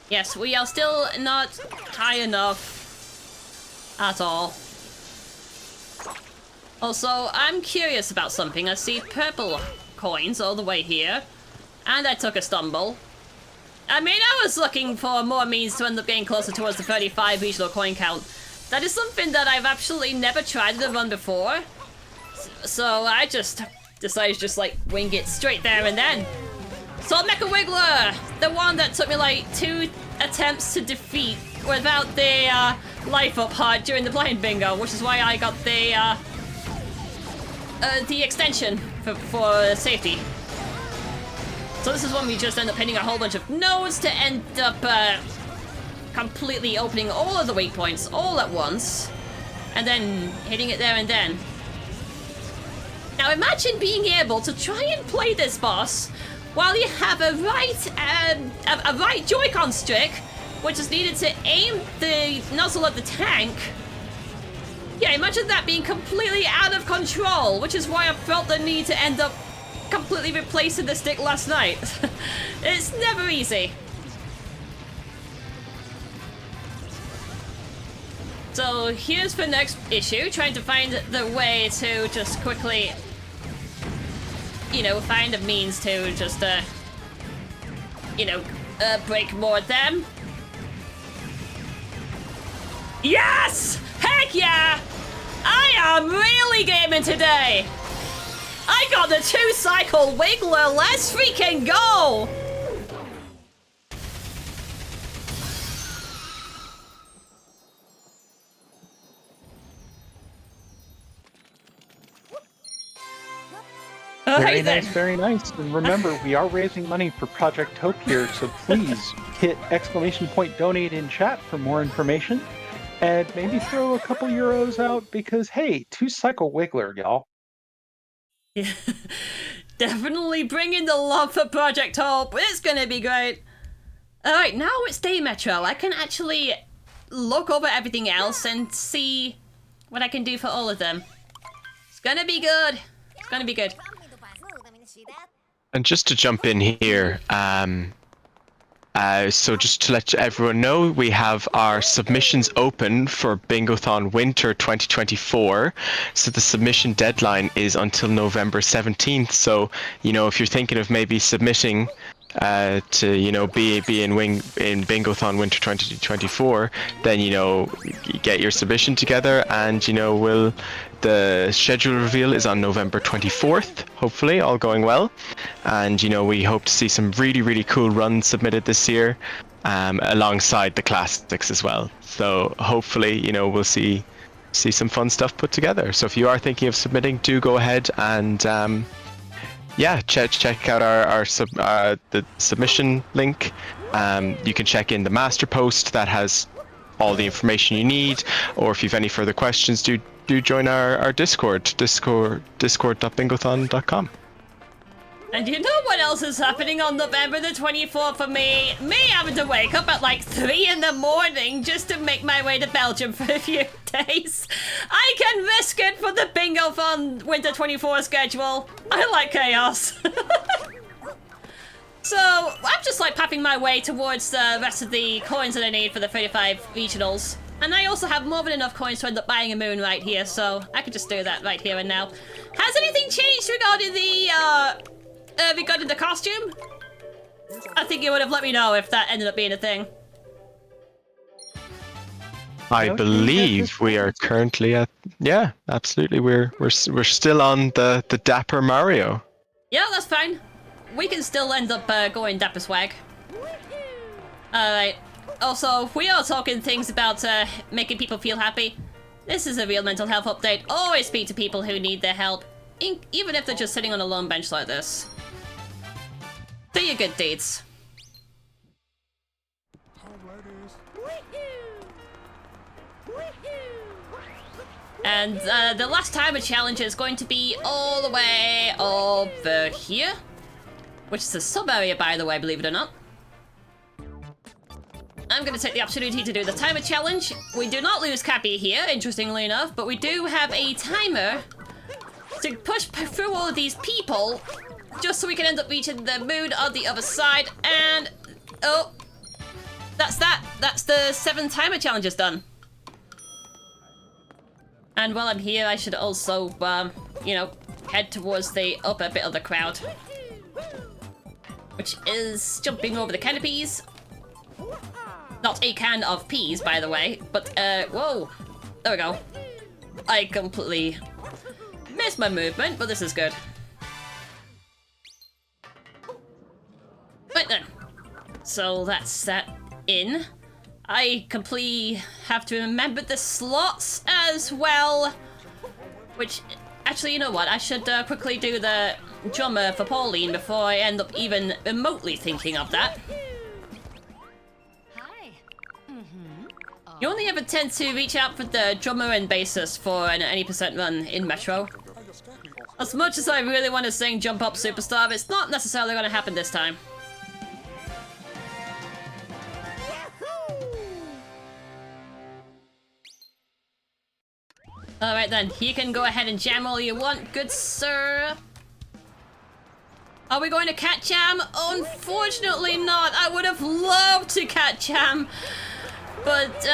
Speaker 2: Yes, we are still not high enough at all. Also, I'm curious about something. I see purple coins all the way here, and I took a stumble. I mean, I was looking for more means to end up getting closer towards the 35 regional coin count. That is something that I've actually never tried to run before. So I just decided to just like wing it straight there and then. So Mecha Wiggler, the one that took me like 2 attempts to defeat without the life up hard during the blind bingo, which is why I got the extension for safety. So this is when we just end up hitting a whole bunch of nodes to end up completely opening all of the weak points all at once, and then hitting it there and then. Now imagine being able to try and play this boss while you have a right Joy-Con stick, which is needed to aim the nozzle at the tank. Yeah, imagine that being completely out of control, which is why I felt the need to end up completely replacing the stick last night. It's never easy. So here's the next issue, trying to find the way to just quickly, you know, find a means to just, you know, break more of them. Yes! Heck yeah! I am really gaming today! I got the 2-cycle Wiggler, let's freaking go!
Speaker 3: Very nice, very nice. And remember, we are raising money for Project Hope here, so please hit !donate in chat for more information. And maybe throw a couple euros out because, hey, 2-cycle Wiggler, y'all.
Speaker 2: Yeah. Definitely bringing the love for Project Hope. It's gonna be great. Alright, now it's Day Metro. I can actually look over everything else and see what I can do for all of them. It's gonna be good. It's gonna be good.
Speaker 1: And just to jump in here, so just to let everyone know, we have our submissions open for Bingothon Winter 2024. So the submission deadline is until November 17th. So, you know, if you're thinking of maybe submitting to, you know, be in Bingothon Winter 2024, then, you know, get your submission together, and, you know, the schedule reveal is on November 24th, hopefully, all going well. And, you know, we hope to see some really, really cool runs submitted this year, alongside the classics as well. So hopefully, you know, we'll see some fun stuff put together. So if you are thinking of submitting, do go ahead and yeah, check out the submission link. You can check in the master post that has all the information you need, or if you have any further questions, do join our discord.bingothon.com.
Speaker 2: And you know what else is happening on November the 24th for me? Me having to wake up at like 3 in the morning just to make my way to Belgium for a few days. I can risk it for the Bingothon Winter 24 schedule. I like chaos. So I'm just like papping my way towards the rest of the coins that I need for the 35 regionals. And I also have more than enough coins to end up buying a moon right here, so I could just do that right here and now. Has anything changed regarding the costume? I think you would have let me know if that ended up being a thing.
Speaker 1: I
Speaker 3: Okay,
Speaker 1: believe we are currently at. Yeah, absolutely. We're still on the Dapper Mario.
Speaker 2: Yeah, that's fine. We can still end up going Dapper Swag. Alright. Also, we are talking things about making people feel happy. This is a real mental health update. Always speak to people who need their help, even if they're just sitting on a lone bench like this. Do your good deeds. And the last timer challenge is going to be all the way over here. Which is a sub-area, by the way, believe it or not. I'm going to take the opportunity to do the timer challenge. We do not lose Cappy here, interestingly enough, but we do have a timer to push through all of these people just so we can end up reaching the moon on the other side. And, oh, that's that. That's the 7 timer challenges done. And while I'm here, I should also, you know, head towards the upper bit of the crowd. Which is jumping over the canopies. Not a can of peas, by the way, but, whoa. There we go. I completely missed my movement, but this is good. Right then. So that's that in. I completely have to remember the slots as well. Which, actually, you know what? I should quickly do the drummer for Pauline before I end up even remotely thinking of that.
Speaker 4: Hi.
Speaker 2: You only ever tend to reach out for the drummer and bassist for an any % run in Metro. As much as I really want to sing Jump Up Superstar, it's not necessarily going to happen this time. Alright then, you can go ahead and jam all you want, good sir. Are we going to cat jam? Unfortunately not. I would have loved to cat jam, but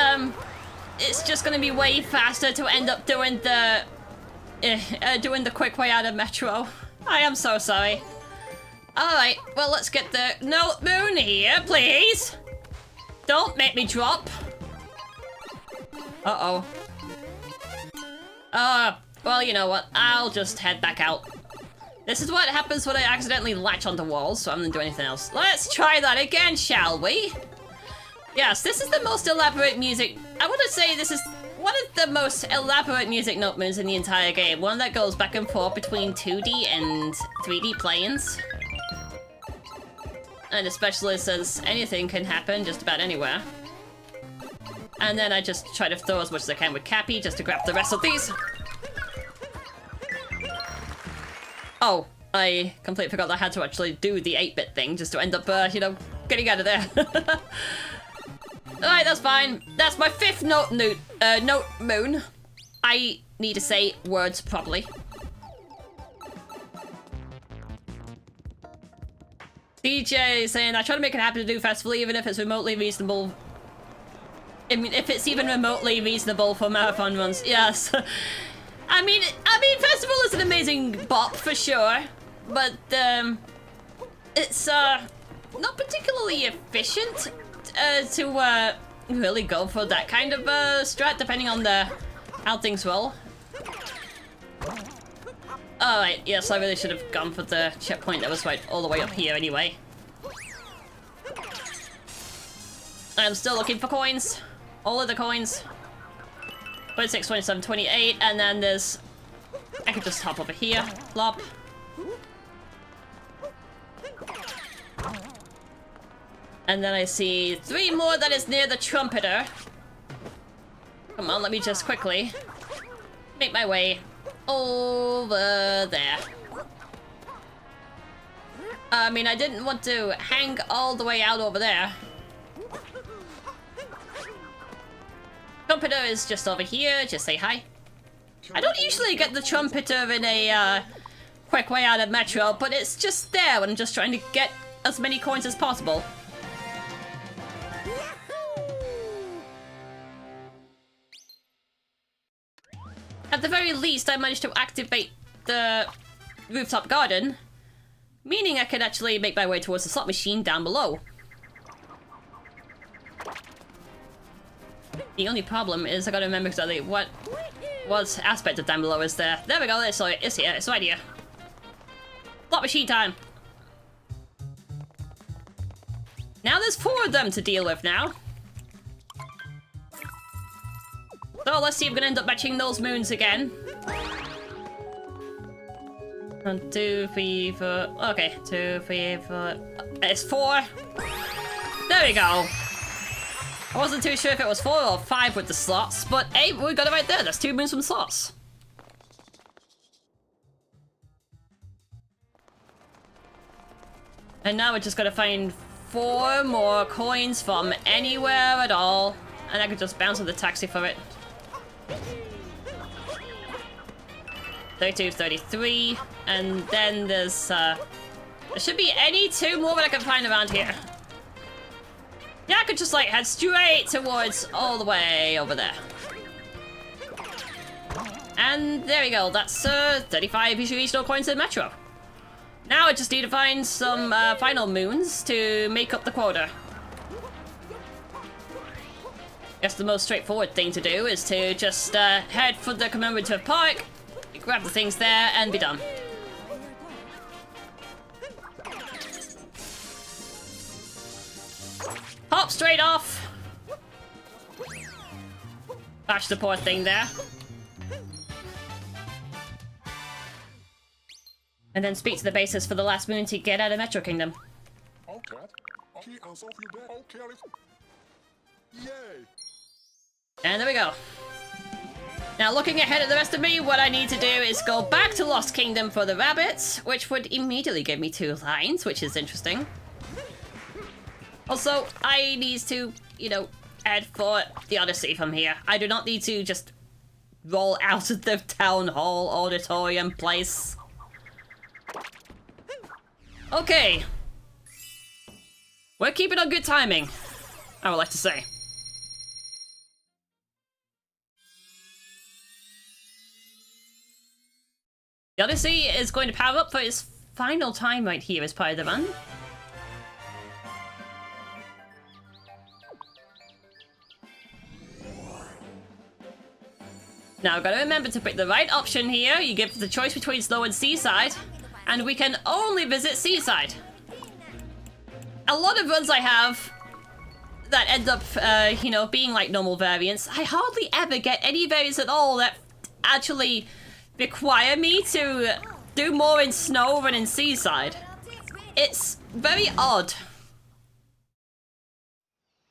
Speaker 2: it's just going to be way faster to end up doing the quick way out of Metro. I am so sorry. Alright, well let's get the note moon here, please. Don't make me drop. Uh-oh. Well, you know what? I'll just head back out. This is what happens when I accidentally latch onto walls, so I'm gonna do anything else. Let's try that again, shall we? Yes, this is the most elaborate music. I want to say this is one of the most elaborate music note moons in the entire game. One that goes back and forth between 2D and 3D planes. And especially says anything can happen just about anywhere. And then I just try to throw as much as I can with Cappy just to grab the rest of these. Oh, I completely forgot that I had to actually do the 8-bit thing just to end up, you know, getting out of there. Alright, that's fine. That's my 5th note moon. I need to say words properly. DJ saying, I try to make it happen to do festival even if it's remotely reasonable. I mean, if it's even remotely reasonable for marathon runs, yes. I mean, festival is an amazing bop for sure, but it's not particularly efficient to really go for that kind of strat, depending on how things roll. Alright, yes, I really should have gone for the checkpoint that was right all the way up here anyway. I'm still looking for coins. All of the coins. 26, 27, 28, and then there's... I could just hop over here. Flop. And then I see 3 more that is near the trumpeter. Come on, let me just quickly make my way over there. I mean, I didn't want to hang all the way out over there. Trumpeter is just over here, just say hi. I don't usually get the trumpeter in a quick way out of Metro, but it's just there when I'm just trying to get as many coins as possible. At the very least, I managed to activate the rooftop garden. Meaning I could actually make my way towards the slot machine down below. The only problem is I gotta remember exactly what aspect of down below is there. There we go, it's here, it's right here. Slot machine time! Now there's 4 of them to deal with now. So let's see if we're gonna end up matching those moons again. 1, 2, 3, 4. Okay, 2, 3, 4. It's 4. There we go. I wasn't too sure if it was 4 or 5 with the slots, but hey, we got it right there. That's 2 moons from the slots. And now we're just gotta find 4 more coins from anywhere at all, and I could just bounce on the taxi for it. 32, 33, and then there's, there should be any 2 more that I can find around here. Yeah, I could just, like, head straight towards all the way over there. And there we go, that's, 35 regional coins in Metro. Now I just need to find some, final moons to make up the quota. Guess the most straightforward thing to do is to just, head for the commemorative park, grab the things there, and be done. Hop straight off. Bash the poor thing there. And then speak to the basis for the last moon to get out of Metro Kingdom. And there we go. Now, looking ahead at the rest of me, what I need to do is go back to Lost Kingdom for the rabbits, which would immediately give me 2 lines, which is interesting. Also, I need to, you know, head for the Odyssey from here. I do not need to just roll out of the town hall auditorium place. Okay. We're keeping on good timing, I would like to say. The Odyssey is going to power up for its final time right here as part of the run. Now, I've got to remember to pick the right option here. You give the choice between Snow and Seaside, and we can only visit Seaside. A lot of runs I have that end up, you know, being like normal variants, I hardly ever get any variants at all that actually require me to do more in Snow than in Seaside. It's very odd.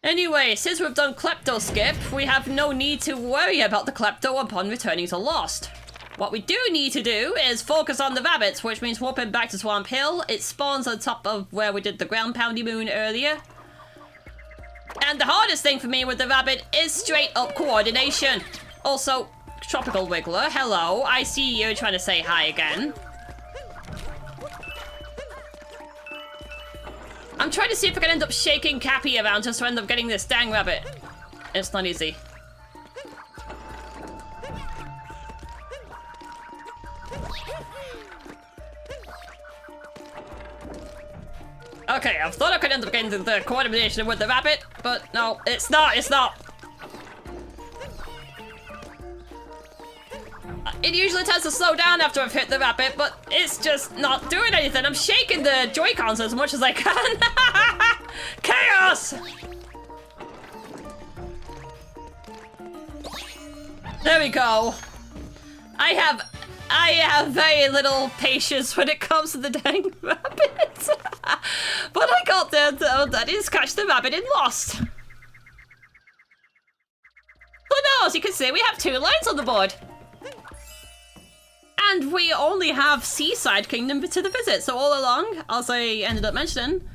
Speaker 2: Anyway, since we've done Klepto Skip, we have no need to worry about the Klepto upon returning to Lost. What we do need to do is focus on the rabbits, which means warping back to Swamp Hill. It spawns on top of where we did the ground poundy moon earlier. And the hardest thing for me with the rabbit is straight up coordination. Also, Tropical Wiggler, hello. I see you trying to say hi again. I'm trying to see if I can end up shaking Cappy around just to end up getting this dang rabbit. It's not easy. Okay, I thought I could end up getting the coordination with the rabbit, but no, it's not, it's not. It usually tends to slow down after I've hit the rabbit, but it's just not doing anything. I'm shaking the Joy-Cons as much as I can. Chaos! There we go. I have very little patience when it comes to the dang rabbit. But I got there though, that is catch the rabbit in Lost. Who knows, you can see we have 2 lines on the board. And we only have Seaside Kingdom to the visit, so all along, as I ended up mentioning,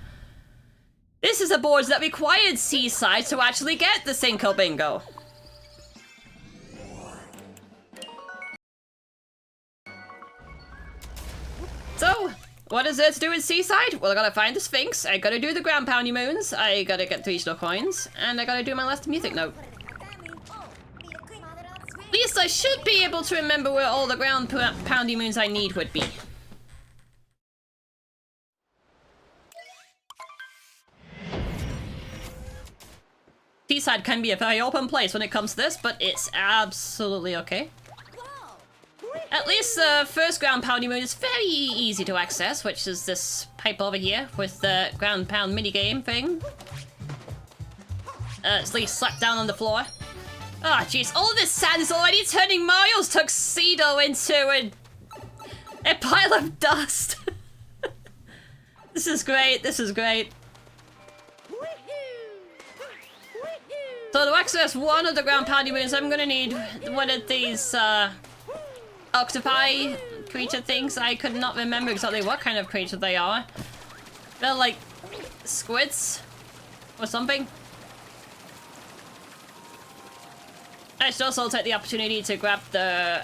Speaker 2: this is a board that required Seaside to actually get the Cinco bingo. So, what is there to do in Seaside? Well, I gotta find the Sphinx, I gotta do the ground poundy moons, I gotta get the regional coins, and I gotta do my last music note. At least I should be able to remember where all the ground poundy moons I need would be. seaside can be a very open place when it comes to this, but it's absolutely okay. At least the first ground pounding moon is very easy to access, which is this pipe over here with the ground pound minigame thing. It's like slapped down on the floor. Oh jeez, all of this sand is already turning Mario's tuxedo into a pile of dust. This is great, this is great. So to access one of the ground pounding moons, I'm gonna need one of these octopi creature things. I could not remember exactly what kind of creature they are. They're like squids or something. I should also take the opportunity to grab the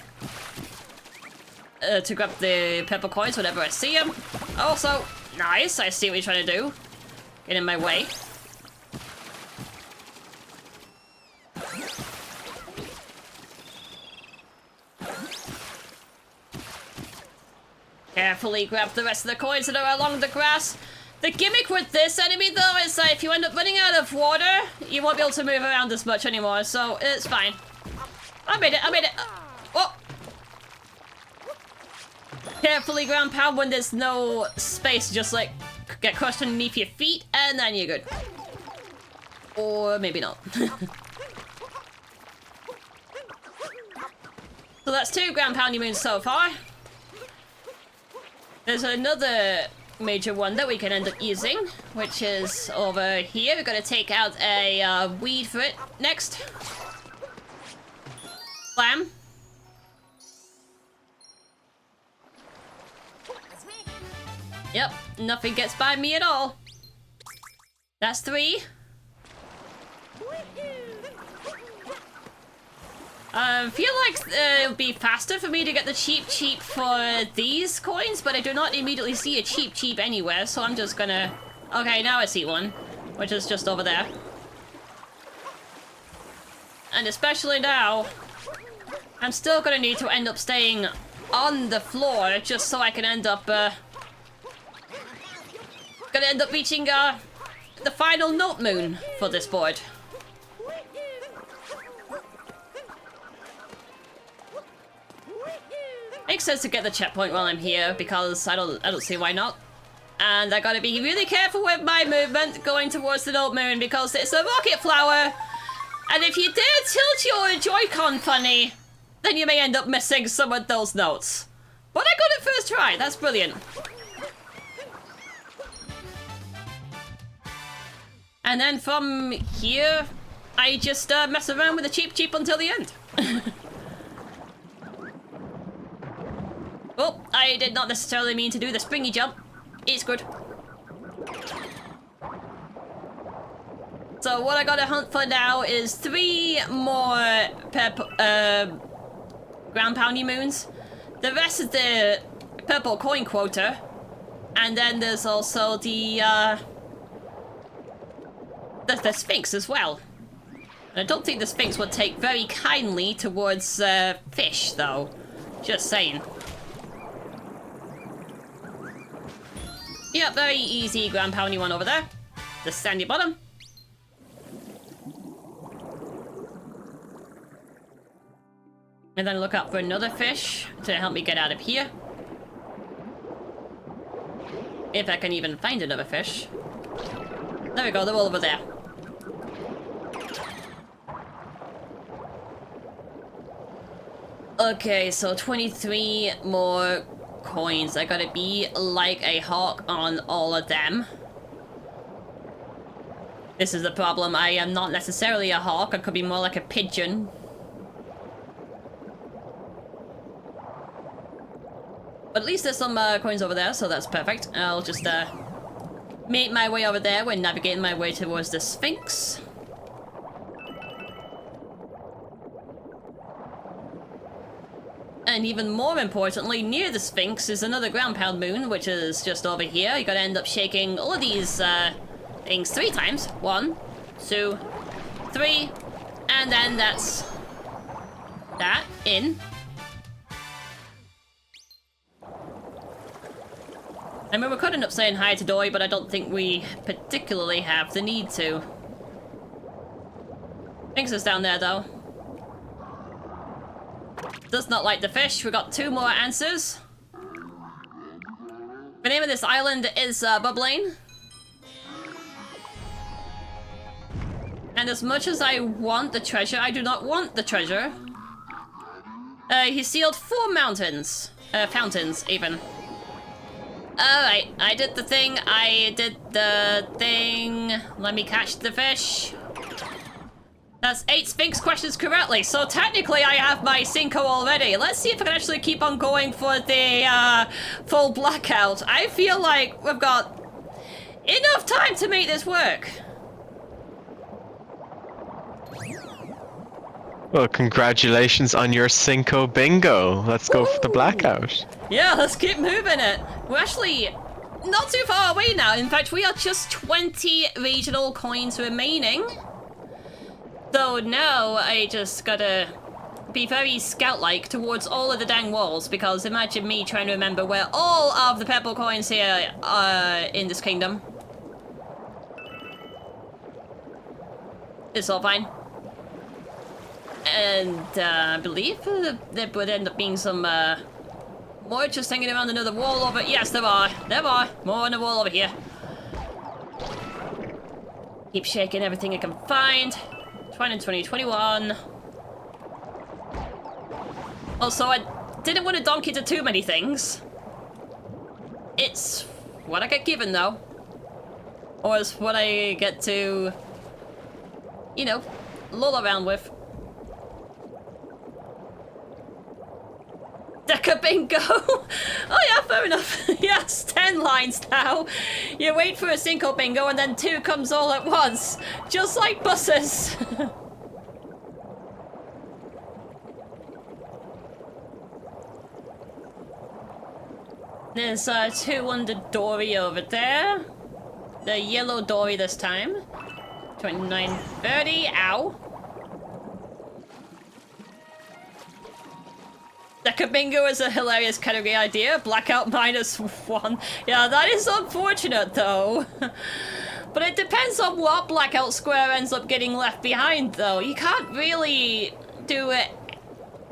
Speaker 2: purple coins whenever I see them. Also, nice. I see what you're trying to do. Get in my way. Carefully grab the rest of the coins that are along the grass. The gimmick with this enemy, though, is that if you end up running out of water, you won't be able to move around as much anymore, so it's fine. I made it, I made it. Oh! Carefully ground pound when there's no space, just like get crushed underneath your feet, and then you're good. Or maybe not. So that's 2 ground pounding moons so far. There's another major one that we can end up using, which is over here. We're gonna take out a weed for it next. Slam. Yep, nothing gets by me at all. That's 3. Feel like it'll be faster for me to get the cheap for these coins, but I do not immediately see a cheap anywhere, so I'm just gonna... Okay, now I see one, which is just over there. And especially now, I'm still gonna need to end up staying on the floor just so I can end up, gonna end up reaching, the final note moon for this board. Makes sense to get the checkpoint while I'm here because I don't see why not. And I gotta be really careful with my movement going towards the note moon because it's a rocket flower. And if you dare tilt your Joy-Con funny, then you may end up missing some of those notes. But I got it first try, that's brilliant. And then from here, I just mess around with the cheap until the end. Oh, I did not necessarily mean to do the springy jump. It's good. So what I gotta hunt for now is 3 more ground pounding moons. The rest is the purple coin quota. And then there's also the Sphinx as well. And I don't think the Sphinx would take very kindly towards fish, though. Just saying. Yeah, very easy ground pounding one over there. The sandy bottom. And then look out for another fish to help me get out of here. If I can even find another fish. There we go, they're all over there. Okay, so 23 more coins. I gotta be like a hawk on all of them. This is the problem. I am not necessarily a hawk. I could be more like a pigeon. But at least there's some coins over there, so that's perfect. I'll just make my way over there when navigating my way towards the Sphinx. And even more importantly, near the Sphinx is another ground pound moon, which is just over here. You gotta end up shaking all of these things 3 times. 1, 2, 3, and then that's that in. I mean, we could end up saying hi to Doi, but I don't think we particularly have the need to. Sphinx is down there, though. Does not like the fish. We got 2 more answers. The name of this island is Bubbling. And as much as I want the treasure, I do not want the treasure. He sealed 4 mountains. Fountains, even. Alright, I did the thing. Let me catch the fish. That's 8 Sphinx questions correctly, so technically I have my Cinco already. Let's see if I can actually keep on going for the full blackout. I feel like we've got enough time to make this work.
Speaker 1: Well, congratulations on your Cinco bingo. Let's go for the blackout.
Speaker 2: Yeah, let's keep moving it. We're actually not too far away now. In fact, we are just 20 regional coins remaining. So now I just gotta be very scout-like towards all of the dang walls, because imagine me trying to remember where all of the purple coins here are in this kingdom. It's all fine. And I believe there would end up being some more just hanging around another wall over. Yes, there are. There are more on the wall over here. Keep shaking everything I can find. 20, 21. Also, I didn't want to donk into too many things. It's what I get given, though. Or it's what I get to, you know, lull around with. Deca bingo! Oh yeah, fair enough. Yes, 10 lines now. You wait for a Cinco bingo and then 2 comes all at once. Just like buses. There's 2 on the dory over there. The yellow dory this time. 29.30. Ow. Deca bingo is a hilarious category idea. Blackout -1. Yeah, that is unfortunate though. But it depends on what blackout square ends up getting left behind though. You can't really do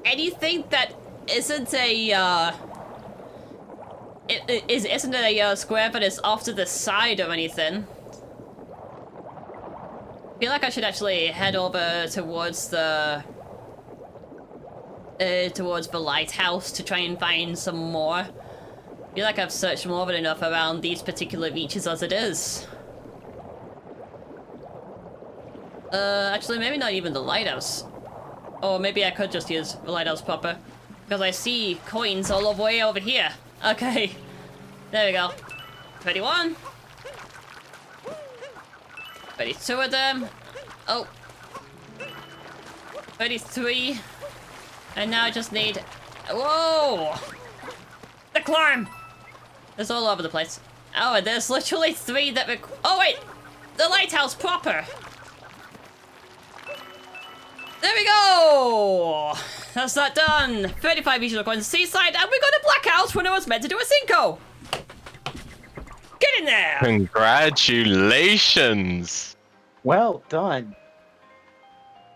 Speaker 2: anything that isn't a isn't a square but is off to the side or anything. I feel like I should actually head over towards the lighthouse to try and find some more. I feel like I've searched more than enough around these particular beaches as it is. Actually, maybe not even the lighthouse. Or maybe I could just use the lighthouse proper. Because I see coins all the way over here. Okay. There we go. 21. 32 of them. Oh. 33. And now I just need... Whoa! The climb! It's all over the place. Oh, and there's literally 3 that... Oh, wait! The lighthouse proper! There we go! That's that done. 35 regional coins seaside, and we got a blackout when I was meant to do a Cinco! Get in there!
Speaker 1: Congratulations!
Speaker 3: Well done.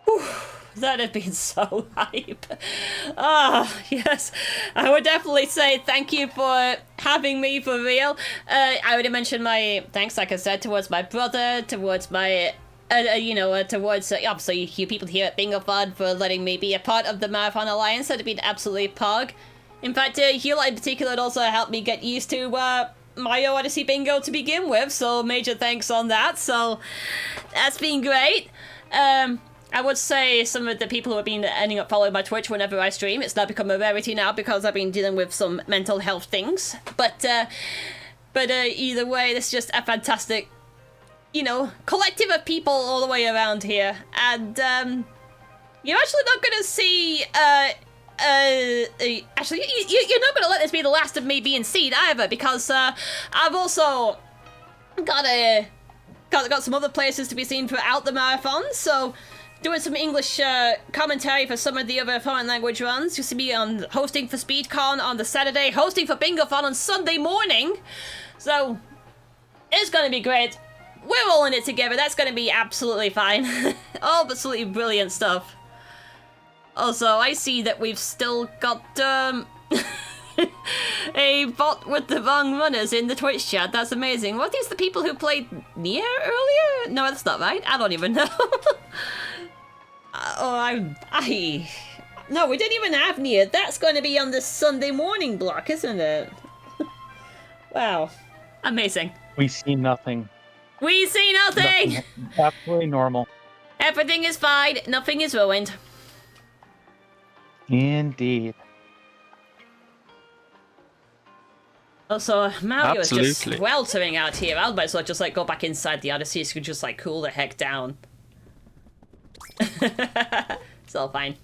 Speaker 2: Whew. That had been so hype. Ah, yes. I would definitely say thank you for having me for real. I already mentioned my thanks, like I said, towards my brother, towards my, towards, obviously, you people here at Bingo Fun for letting me be a part of the Marathon Alliance. That had been absolutely pog. In fact, Hila in particular had also helped me get used to, Mario Odyssey Bingo to begin with, so major thanks on that. So, that's been great. I would say some of the people who have been ending up following my Twitch whenever I stream, it's now become a rarity now because I've been dealing with some mental health things. But either way, this is just a fantastic, collective of people all the way around here. And, you're actually not gonna see, actually, you're not gonna let this be the last of me being seen either, because, I've also got some other places to be seen throughout the marathon, so... Doing some English commentary for some of the other foreign language runs. You see me hosting for SpeedCon on the Saturday, hosting for Bingo Fun on Sunday morning. So, it's gonna be great. We're all in it together. That's gonna be absolutely fine. Absolutely brilliant stuff. Also, I see that we've still got a bot with the wrong runners in the Twitch chat. That's amazing. What is the people who played Nier earlier? No, that's not right. I don't even know. No, we didn't even have Nier. That's going to be on the Sunday morning block, isn't it? Wow. Amazing.
Speaker 3: We see nothing.
Speaker 2: We see nothing!
Speaker 3: Absolutely normal.
Speaker 2: Everything is fine. Nothing is ruined.
Speaker 3: Indeed.
Speaker 2: Also, Mario is just
Speaker 1: Absolutely.
Speaker 2: sweltering out here. I might as well just like go back inside the Odyssey so you can just like cool the heck down. It's all fine.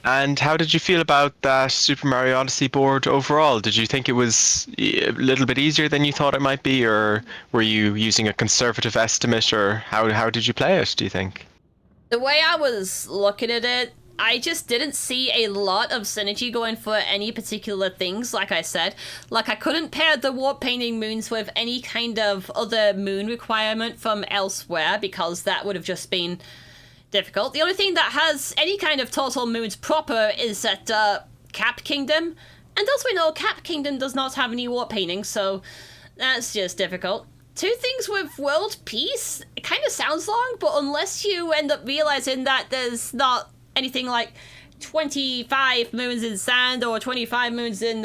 Speaker 1: And how did you feel about that Super Mario Odyssey board overall? Did you think it was a little bit easier than you thought it might be, or were you using a conservative estimate, or how did you play it, do you think?
Speaker 2: The way I was looking at it, I just didn't see a lot of synergy going for any particular things, like I said. Like, I couldn't pair the warp painting moons with any kind of other moon requirement from elsewhere, because that would have just been difficult. The only thing that has any kind of total moons proper is at Cap Kingdom. And as we know, Cap Kingdom does not have any warp painting, so that's just difficult. Two things with world peace, it kind of sounds long, but unless you end up realizing that there's not anything like 25 moons in sand or 25 moons in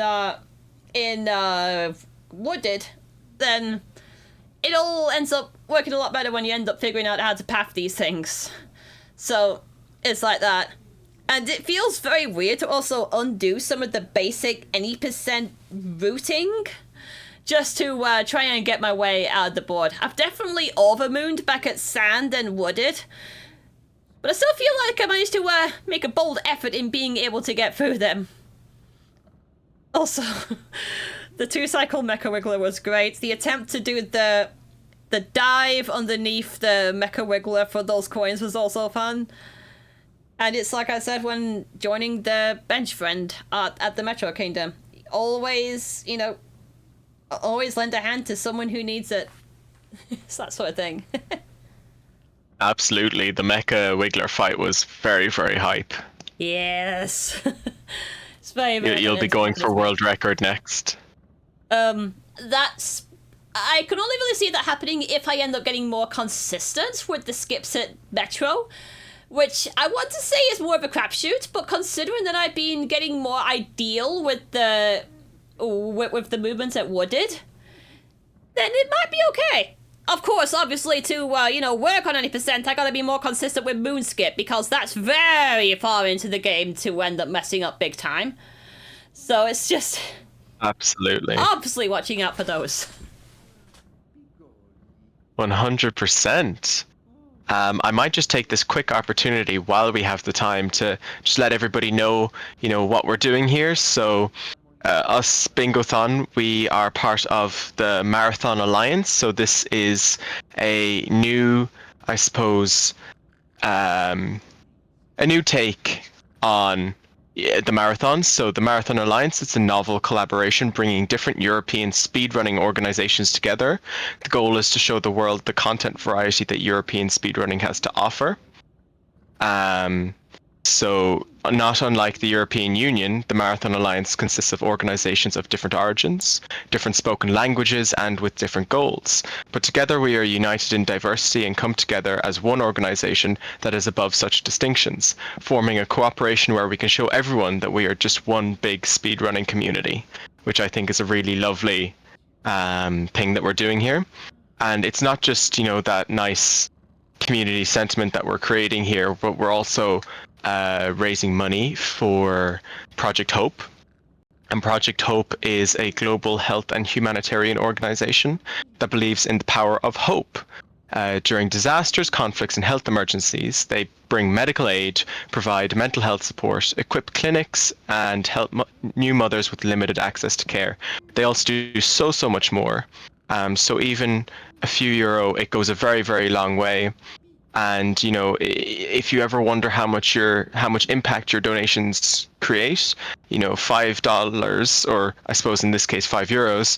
Speaker 2: wooded, then it all ends up working a lot better when you end up figuring out how to path these things. So it's like that. And it feels very weird to also undo some of the basic any percent routing just to try and get my way out of the board. I've definitely overmooned back at sand and wooded, but I still feel like I managed to make a bold effort in being able to get through them. Also, the 2-cycle Mecha Wiggler was great. The attempt to do the dive underneath the Mecha Wiggler for those coins was also fun. And it's like I said when joining the bench friend at the Metro Kingdom. Always, always lend a hand to someone who needs it. It's that sort of thing.
Speaker 1: Absolutely. The Mecha Wiggler fight was very, very hype.
Speaker 2: Yes. It's very, very
Speaker 1: You'll be going for world record next.
Speaker 2: I can only really see that happening if I end up getting more consistent with the skips at Metro, which I want to say is more of a crapshoot, but considering that I've been getting more ideal with the movements at Wooded, then it might be okay. Of course, obviously, to work on any percent, I gotta be more consistent with Moonskip, because that's very far into the game to end up messing up big time. So it's just
Speaker 1: Absolutely.
Speaker 2: obviously watching out for those.
Speaker 1: 100%. I might just take this quick opportunity while we have the time to just let everybody know, what we're doing here. So us, Bingothon, we are part of the Marathon Alliance. So this is a new, I suppose, a new take on the marathon. So the Marathon Alliance, it's a novel collaboration bringing different European speedrunning organizations together. The goal is to show the world the content variety that European speedrunning has to offer. So not unlike the European Union, the Marathon Alliance consists of organizations of different origins, different spoken languages, and with different goals. But together we are united in diversity and come together as one organization that is above such distinctions, forming a cooperation where we can show everyone that we are just one big speedrunning community, which I think is a really lovely thing that we're doing here. And it's not just, that nice community sentiment that we're creating here, but we're also raising money for Project Hope. And Project Hope is a global health and humanitarian organization that believes in the power of hope. During disasters, conflicts, and health emergencies, they bring medical aid, provide mental health support, equip clinics, and help new mothers with limited access to care. They also do so much more. So even a few euro, it goes a very, very long way. And if you ever wonder how much impact your donations create, $5, or I suppose in this case €5,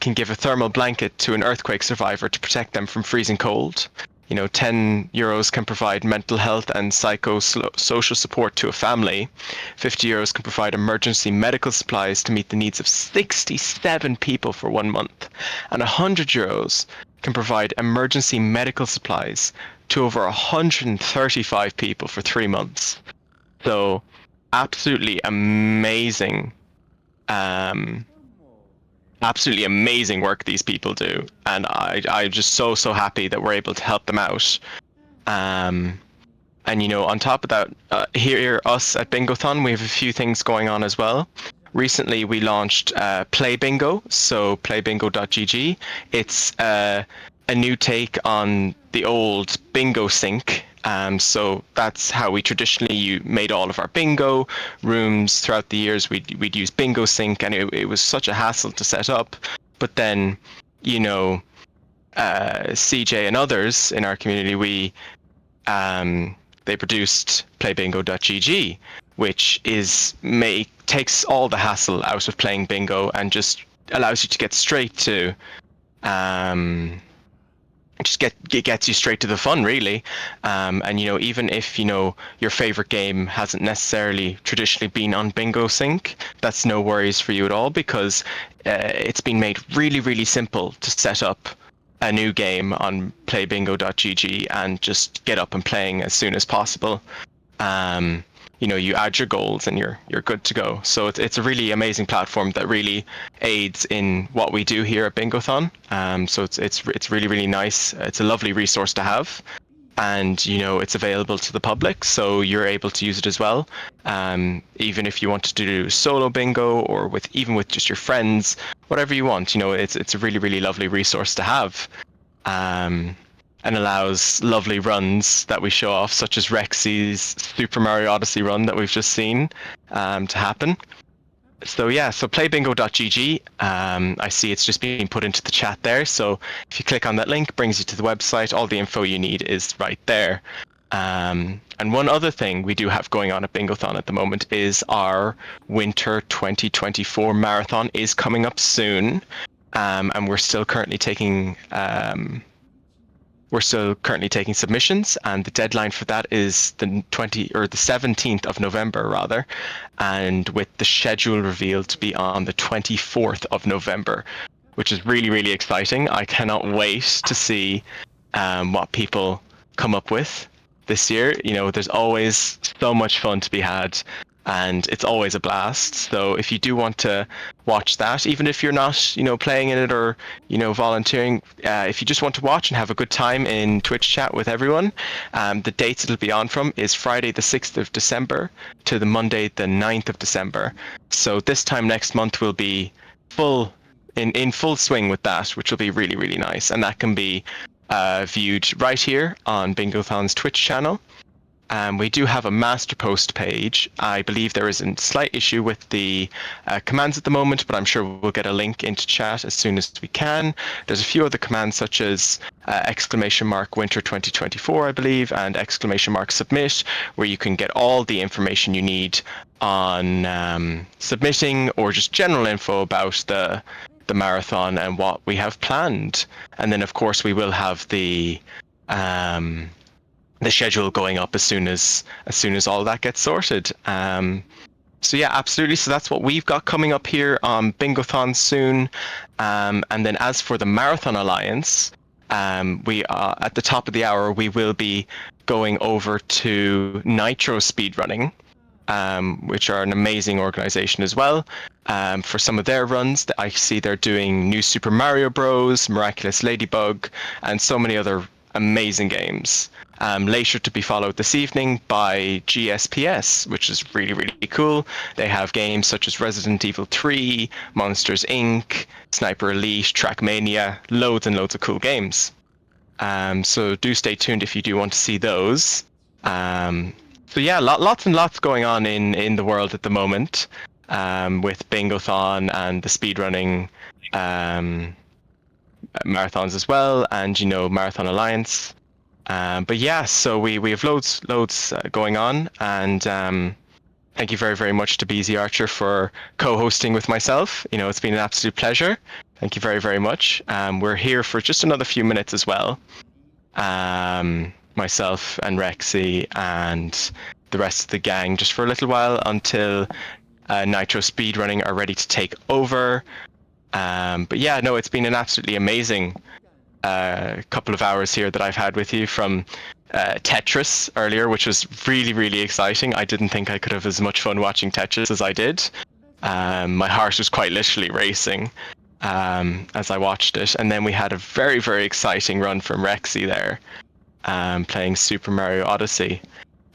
Speaker 1: can give a thermal blanket to an earthquake survivor to protect them from freezing cold. €10 can provide mental health and psychosocial support to a family. €50 can provide emergency medical supplies to meet the needs of 67 people for 1 month. And €100 can provide emergency medical supplies to over 135 people for 3 months. So absolutely amazing. Absolutely amazing work these people do, and I'm just so happy that we're able to help them out. And on top of that, here us at Bingothon, we have a few things going on as well. Recently, we launched Play Bingo, so playbingo.gg. It's a new take on the old Bingo Sync. So that's how we traditionally made all of our bingo rooms throughout the years. We'd use Bingo Sync, and it was such a hassle to set up. But then, CJ and others in our community, they produced playbingo.gg, which takes all the hassle out of playing bingo and just allows you to get straight to it gets you straight to the fun, really. And even if your favorite game hasn't necessarily traditionally been on Bingo Sync, that's no worries for you at all, because it's been made really, really simple to set up a new game on playbingo.gg and just get up and playing as soon as possible. You add your goals and you're good to go. So it's a really amazing platform that really aids in what we do here at Bingothon. So it's really, really nice. It's a lovely resource to have, and it's available to the public, so you're able to use it as well. Even if you want to do solo bingo, or even with just your friends, whatever you want. It's a really, really lovely resource to have. And allows lovely runs that we show off, such as Rexy's Super Mario Odyssey run that we've just seen to happen. So playbingo.gg. I see it's just being put into the chat there. So if you click on that link, it brings you to the website. All the info you need is right there. And one other thing we do have going on at Bingothon at the moment is our Winter 2024 marathon is coming up soon, and we're still currently taking. We're still currently taking submissions, and the deadline for that is the 17th of November, rather, and with the schedule revealed to be on the 24th of November, which is really, really exciting. I cannot wait to see what people come up with this year. There's always so much fun to be had, and it's always a blast. So if you do want to watch that, even if you're not, playing in it or, volunteering, if you just want to watch and have a good time in Twitch chat with everyone, the dates it'll be on from is Friday the 6th of December to the Monday the 9th of December. So this time next month we'll be in full swing with that, which will be really, really nice. And that can be viewed right here on Bingothon's Twitch channel. We do have a master post page. I believe there is a slight issue with the commands at the moment, but I'm sure we'll get a link into chat as soon as we can. There's a few other commands, such as !Winter 2024, I believe, and !Submit, where you can get all the information you need on submitting, or just general info about the marathon and what we have planned. And then, of course, we will have the schedule going up as soon as all that gets sorted. So yeah, absolutely. So that's what we've got coming up here on Bingothon soon. And then as for the Marathon Alliance, we are at the top of the hour. We will be going over to Nitro Speedrunning, which are an amazing organization as well. For some of their runs, I see they're doing New Super Mario Bros, Miraculous Ladybug, and so many other amazing games. Later to be followed this evening by GSPS, which is really, really cool. They have games such as Resident Evil 3, Monsters Inc., Sniper Elite, Trackmania, loads and loads of cool games. So do stay tuned if you do want to see those. So yeah, lots and lots going on in the world at the moment, with Bingothon and the speedrunning marathons as well, and Marathon Alliance. But yeah, so we have loads going on, and thank you very, very much to BZ Archer for co-hosting with myself. It's been an absolute pleasure. Thank you very, very much. We're here for just another few minutes as well. myself and Rexy and the rest of the gang just for a little while until Nitro Speedrunning are ready to take over. But yeah, no, it's been an absolutely amazing couple of hours here that I've had with you, from Tetris earlier, which was really, really exciting. I didn't think I could have as much fun watching Tetris as I did. My heart was quite literally racing as I watched it. And then we had a very, very exciting run from Rexy there, playing Super Mario Odyssey.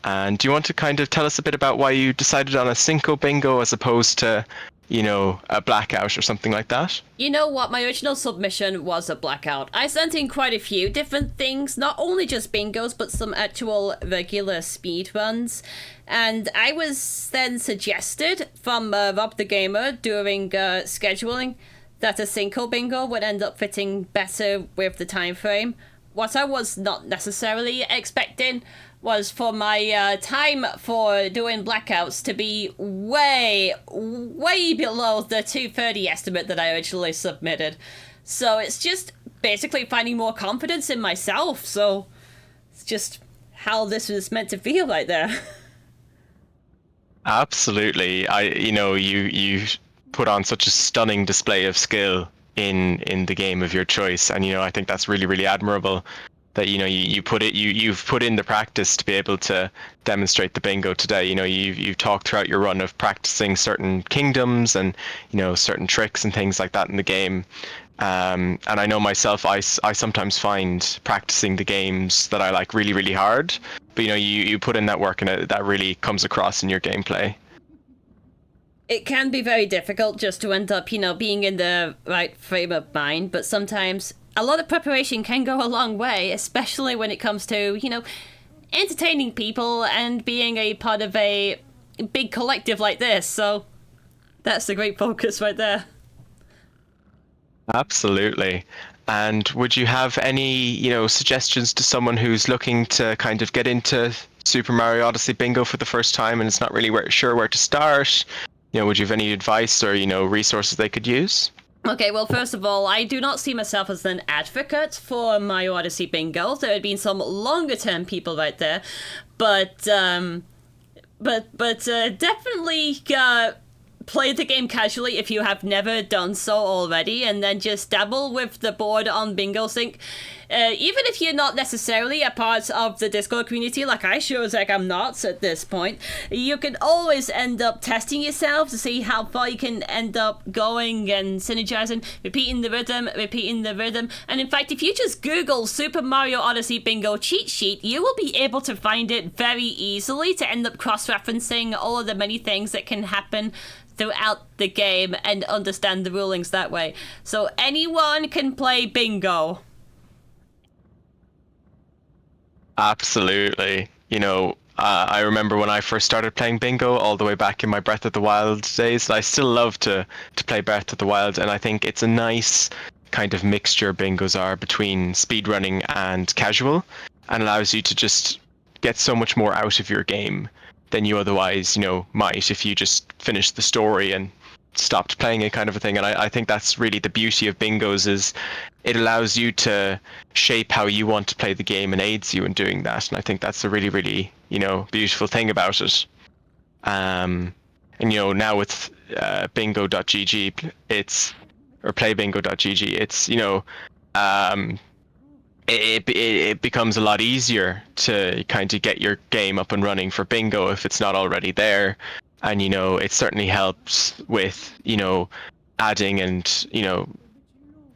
Speaker 1: And do you want to kind of tell us a bit about why you decided on a Cinco bingo as opposed to, a blackout or something like that?
Speaker 2: You know what? My original submission was a blackout. I sent in quite a few different things, not only just bingos, but some actual regular speed runs. And I was then suggested from Rob the Gamer during scheduling that a Cinco bingo would end up fitting better with the time frame. What I was not necessarily expecting was for my time for doing blackouts to be way, way below the 2:30 estimate that I originally submitted. So it's just basically finding more confidence in myself. So it's just how this was meant to feel right there.
Speaker 1: Absolutely. You put on such a stunning display of skill in the game of your choice, and I think that's really, really admirable that you've put in the practice to be able to demonstrate the bingo today. You've talked throughout your run of practicing certain kingdoms and certain tricks and things like that in the game. And I know myself, I sometimes find practicing the games that I like really, really hard, but you put in that work and that really comes across in your gameplay.
Speaker 2: It can be very difficult just to end up, being in the right frame of mind, but sometimes a lot of preparation can go a long way, especially when it comes to, entertaining people and being a part of a big collective like this. So that's the great focus right there.
Speaker 1: Absolutely. And would you have any, suggestions to someone who's looking to kind of get into Super Mario Odyssey bingo for the first time and is not really sure where to start? Would you have any advice or, resources they could use?
Speaker 2: Okay, well, first of all, I do not see myself as an advocate for Mario Odyssey bingo. There had been some longer-term people right there, but definitely play the game casually if you have never done so already, and then just dabble with the board on Bingo Sync. Even if you're not necessarily a part of the Discord community, like I sure as heck am not at this point, you can always end up testing yourself to see how far you can end up going and synergizing, repeating the rhythm. And in fact, if you just Google Super Mario Odyssey Bingo cheat sheet, you will be able to find it very easily to end up cross-referencing all of the many things that can happen throughout the game and understand the rulings that way. So anyone can play bingo.
Speaker 1: Absolutely. I remember when I first started playing bingo all the way back in my Breath of the Wild days. I still love to play Breath of the Wild, and I think it's a nice kind of mixture bingos are between speedrunning and casual, and allows you to just get so much more out of your game than you otherwise, might if you just finished the story and stopped playing it, kind of a thing. And I think that's really the beauty of bingos, is it allows you to shape how you want to play the game and aids you in doing that. And I think that's a really, really, beautiful thing about it. And now with bingo.gg, or playbingo.gg, it's it becomes a lot easier to kind of get your game up and running for bingo if it's not already there. And it certainly helps with adding and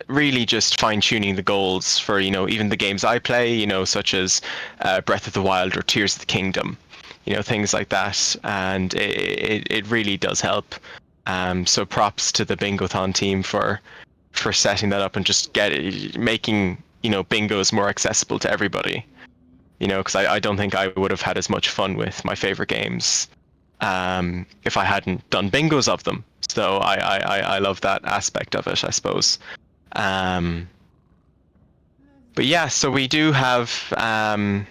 Speaker 1: really just fine-tuning the goals for even the games I play, such as Breath of the Wild or Tears of the Kingdom, things like that. And it really does help. So props to the Bingothon team for setting that up and just making bingos more accessible to everybody. Because I don't think I would have had as much fun with my favorite games if I hadn't done bingos of them. So I love that aspect of it, I suppose. But yeah, so we do have a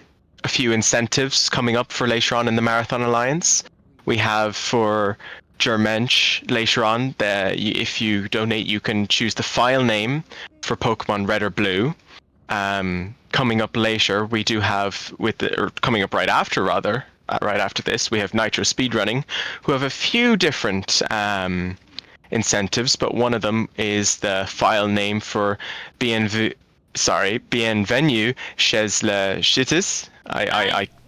Speaker 1: few incentives coming up for later on in the Marathon Alliance. We have for Germensch later on, if you donate, you can choose the file name for Pokemon Red or Blue. coming up later, we do have coming up right after rather. Right after this, we have Nitro Speedrunning, who have a few different incentives, but one of them is the file name for Bienvenue chez le Chitis.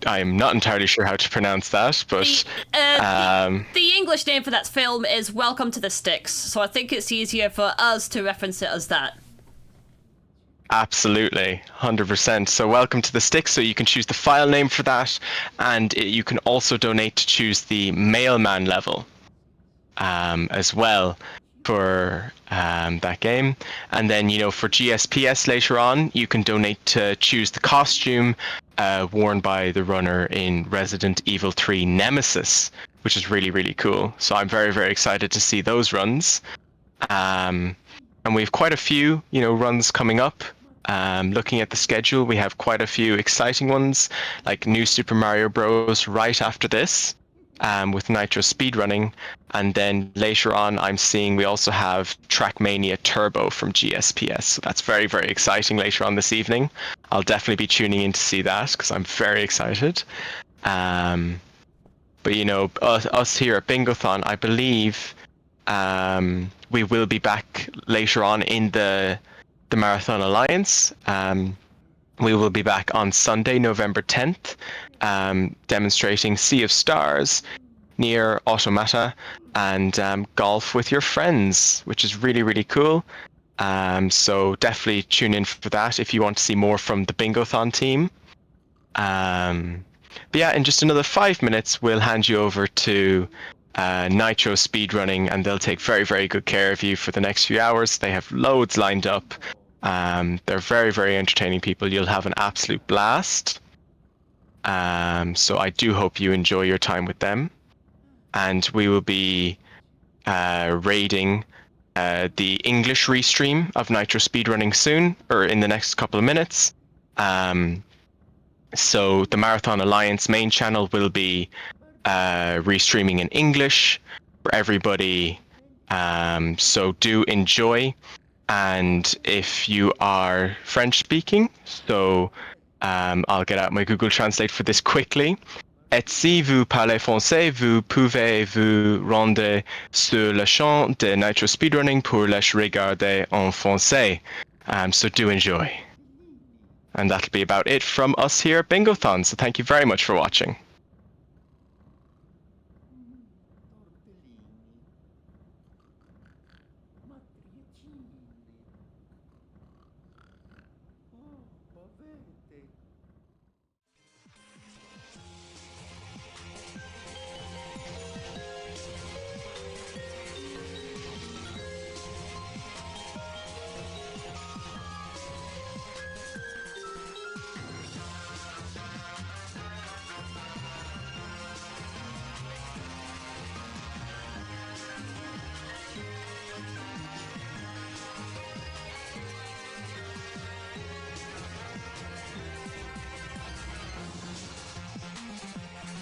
Speaker 1: I'm not entirely sure how to pronounce that, but
Speaker 2: The English name for that film is Welcome to the Sticks, so I think it's easier for us to reference it as that.
Speaker 1: absolutely, 100%. So welcome to the Sticks. So you can choose the file name for that, and you can also donate to choose the mailman level as well for that game. And then, for GSPS later on, you can donate to choose the costume worn by the runner in Resident Evil 3 Nemesis, which is really, really cool. So I'm very, very excited to see those runs. And we have quite a few, runs coming up. Looking at the schedule, we have quite a few exciting ones, like New Super Mario Bros. Right after this, with Nitro Speedrunning. And then later on, I'm seeing we also have Trackmania Turbo from GSPS. So that's very, very exciting later on this evening. I'll definitely be tuning in to see that because I'm very excited. But, us here at Bingothon, I believe we will be back later on in the Marathon Alliance. We will be back on Sunday, November 10th, demonstrating Sea of Stars near Automata and golf with your friends, which is really, really cool. So definitely tune in for that if you want to see more from the Bingothon team. But yeah, in just another 5 minutes, we'll hand you over to Nitro Speedrunning, and they'll take very, very good care of you for the next few hours. They have loads lined up. They're very, very entertaining people. You'll have an absolute blast. So I do hope you enjoy your time with them. And we will be raiding the English restream of Nitro Speedrunning soon, or in the next couple of minutes. So the Marathon Alliance main channel will be restreaming in English for everybody. So do enjoy. And if you are French speaking, so I'll get out my Google Translate for this quickly. Et si vous parlez français, vous pouvez vous rendre sur le champ de Nitro Speedrunning pour les regarder en français. So do enjoy. And that'll be about it from us here at Bingothon. So thank you very much for watching.
Speaker 4: Tortellini. Oh, pavente.